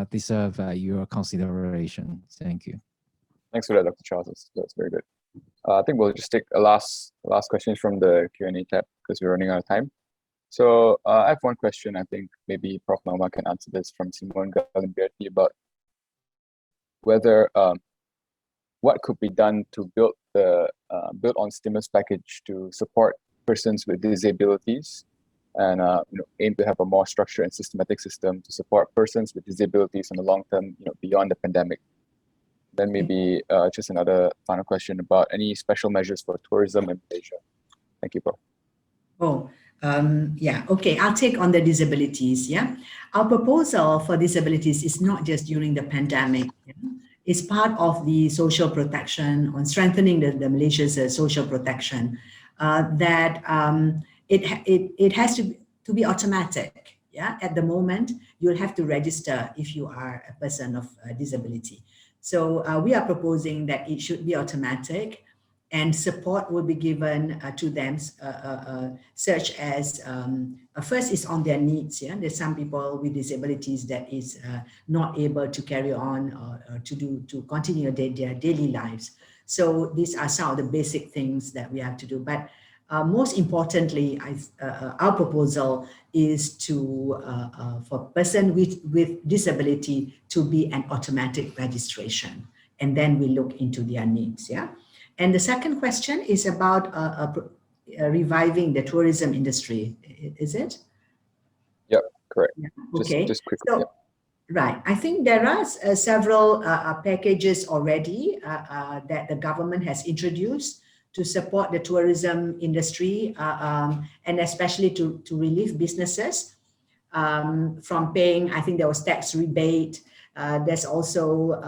deserve your consideration. Thank you. Thanks for that, Dr. Charles. That's very good. I think we'll just take a last questions from the Q&A tab because we're running out of time. So I have one question. I think maybe Prof. Norma can answer this from Simone Galimberti about whether what could be done to build on stimulus package to support persons with disabilities and aim to have a more structured and systematic system to support persons with disabilities in the long term, beyond the pandemic. Then maybe just another final question about any special measures for tourism in Malaysia. Thank you, Prof. Yeah, okay, I'll take on the disabilities, yeah. Our proposal for disabilities is not just during the pandemic. It's part of the social protection on strengthening the Malaysia's social protection that it has to be automatic, yeah. At the moment, you'll have to register if you are a person of disability. So we are proposing that it should be automatic, and support will be given to them, such as first is on their needs. Yeah, there's some people with disabilities that is not able to carry on or to continue their daily lives. So these are some of the basic things that we have to do. But most importantly, our proposal is to for person with disability to be an automatic registration, and then we look into their needs. Yeah. And the second question is about reviving the tourism industry, is it? Yep, correct. Yeah. Okay. Just quickly. So, yep. Right. I think there are several packages already that the government has introduced to support the tourism industry and especially to relieve businesses from paying. I think there was tax rebate. There's also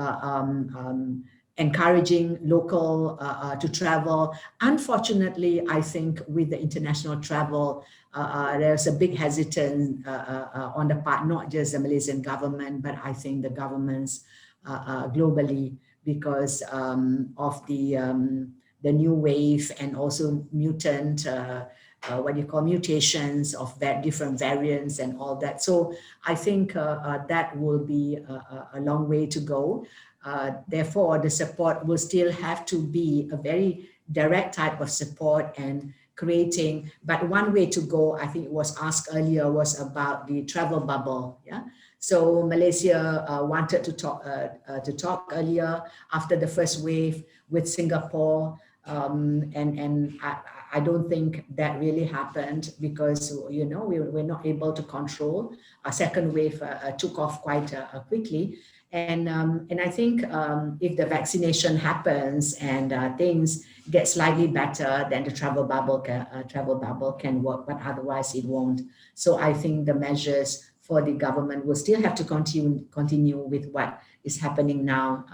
encouraging local to travel. Unfortunately, I think with the international travel, there's a big hesitance on the part, not just the Malaysian government, but I think the governments globally, because of the new wave and also mutant, mutations of different variants and all that. So I think that will be a long way to go. Therefore, the support will still have to be a very direct type of support and creating, but one way to go, I think it was asked earlier, was about the travel bubble. Yeah. So Malaysia wanted to talk earlier after the first wave with Singapore, and I don't think that really happened because we were not able to control. A second wave took off quite quickly, and I think if the vaccination happens and things get slightly better, then the travel bubble can work, but otherwise it won't. So I think the measures for the government will still have to continue with what is happening now,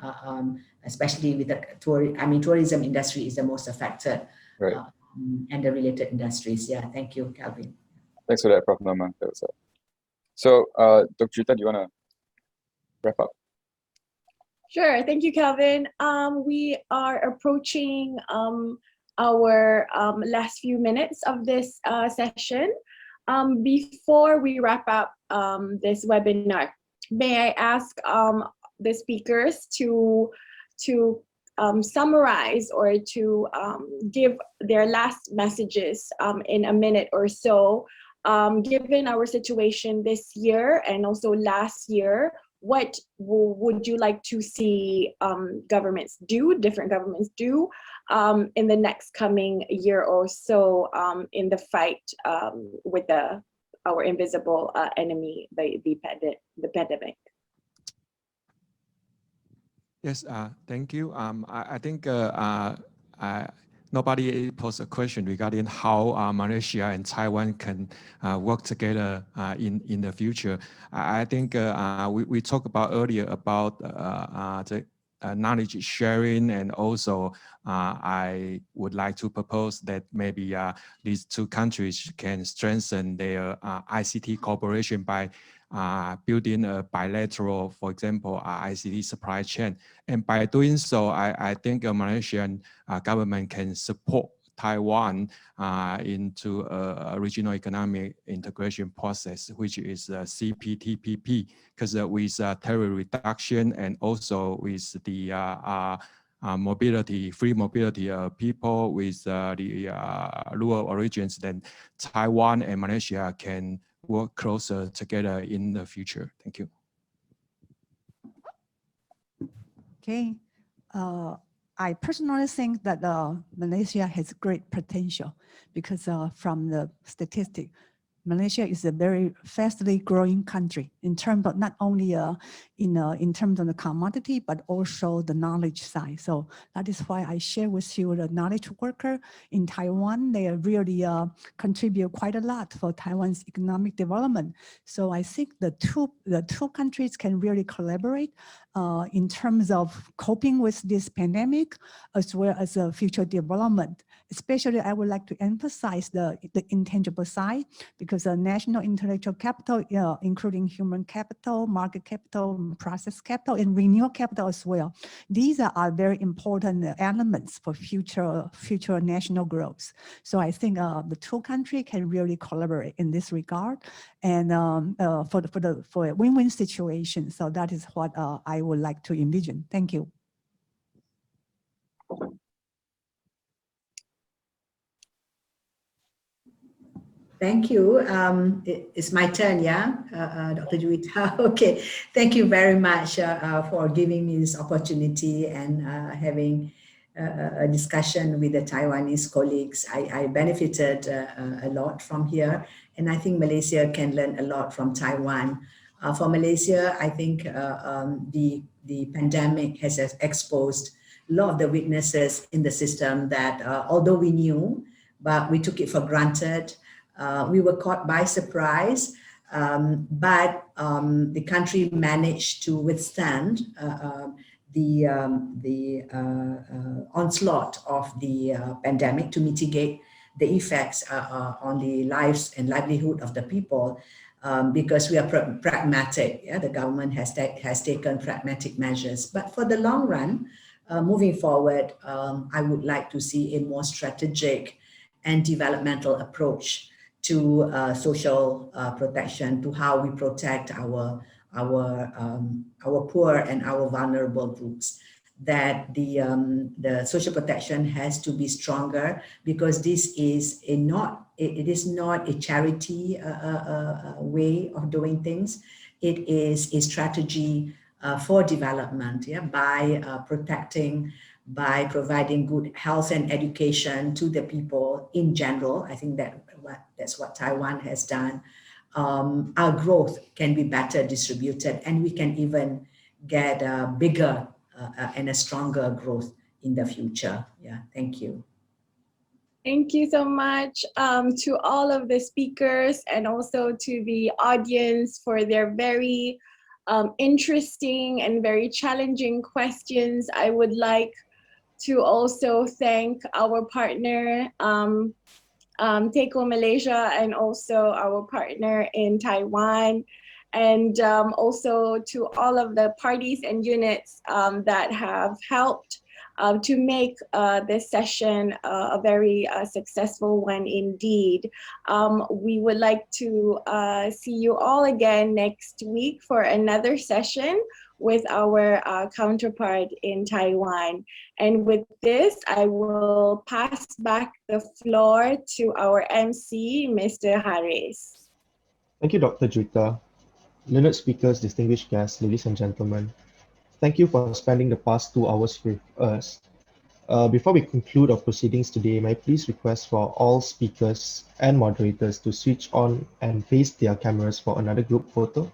especially with the tourism industry is the most affected, right. And the related industries. Yeah, thank you, Calvin. Thanks for that, Prof. Norma. So, Dr. Juta, do you want to wrap up? Sure, thank you, Calvin. We are approaching our last few minutes of this session. Before we wrap up this webinar, may I ask the speakers to summarize or to give their last messages in a minute or so, given our situation this year and also last year. What would you like to see different governments do in the next coming year or so in the fight with our invisible enemy, the pandemic? Yes, thank you. I think nobody posed a question regarding how Malaysia and Taiwan can work together in the future. I think we talked about earlier about the knowledge sharing, and also I would like to propose that maybe these two countries can strengthen their ICT cooperation by building a bilateral, for example, ICT supply chain. And by doing so, I think the Malaysian government can support Taiwan into a regional economic integration process, which is CPTPP, because with terror reduction and also with the mobility, free mobility of people with the rural origins, then Taiwan and Malaysia can work closer together in the future. Thank you. Okay. I personally think that Malaysia has great potential because from the statistic, Malaysia is a very fastly growing country in terms of not only in terms of the commodity, but also the knowledge side. So that is why I share with you the knowledge worker in Taiwan. They really contribute quite a lot for Taiwan's economic development. So I think the two countries can really collaborate in terms of coping with this pandemic, as well as future development. Especially, I would like to emphasize the intangible side, because national intellectual capital, including human capital, market capital, process capital, and renewal capital as well. These are very important elements for future national growth. So I think the two countries can really collaborate in this regard, and for a win-win situation. So that is what I would like to envision. Thank you. Thank you. It's my turn, yeah, Dr. Juwita. Okay, thank you very much for giving me this opportunity and having a discussion with the Taiwanese colleagues. I benefited a lot from here, and I think Malaysia can learn a lot from Taiwan. For Malaysia, I think the pandemic has exposed a lot of the weaknesses in the system that although we knew, but we took it for granted. We were caught by surprise, but the country managed to withstand the onslaught of the pandemic, to mitigate the effects on the lives and livelihood of the people, because we are pragmatic. Yeah? The government has taken pragmatic measures. But for the long run, moving forward, I would like to see a more strategic and developmental approach to social protection, to how we protect our poor and our vulnerable groups. That the social protection has to be stronger, because this is it is not a charity way of doing things. It is a strategy for development, yeah, by protecting, by providing good health and education to the people in general. I think that's what Taiwan has done. Our growth can be better distributed, and we can even get a bigger and a stronger growth in the future. Yeah, thank you. Thank you so much to all of the speakers and also to the audience for their very interesting and very challenging questions. I would like to also thank our partner, TAIPEI Malaysia, and also our partner in Taiwan, and also to all of the parties and units that have helped to make this session a very successful one indeed. We would like to see you all again next week for another session with our counterpart in Taiwan. And with this, I will pass back the floor to our MC, Mr. Haris. Thank you, Dr. Juwita. Learned speakers, distinguished guests, ladies and gentlemen. Thank you for spending the past 2 hours with us. Before we conclude our proceedings today, may I please request for all speakers and moderators to switch on and face their cameras for another group photo.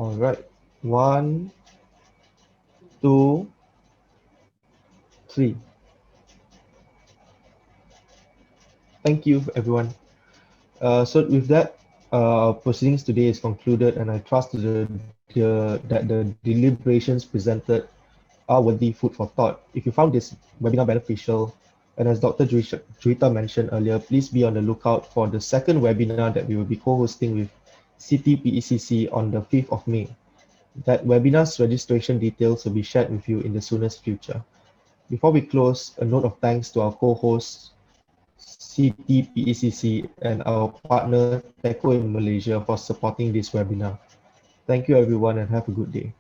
All right. 1, 2, 3. Thank you, everyone. So with that, proceedings today is concluded, and I trust that the deliberations presented are worthy food for thought. If you found this webinar beneficial, and as Dr. Juwita mentioned earlier, please be on the lookout for the second webinar that we will be co-hosting with CTPECC on the 5th of May. That webinar's registration details will be shared with you in the soonest future. Before we close, a note of thanks to our co-hosts, CTPECC, and our partner, TAIPEI in Malaysia, for supporting this webinar. Thank you, everyone, and have a good day.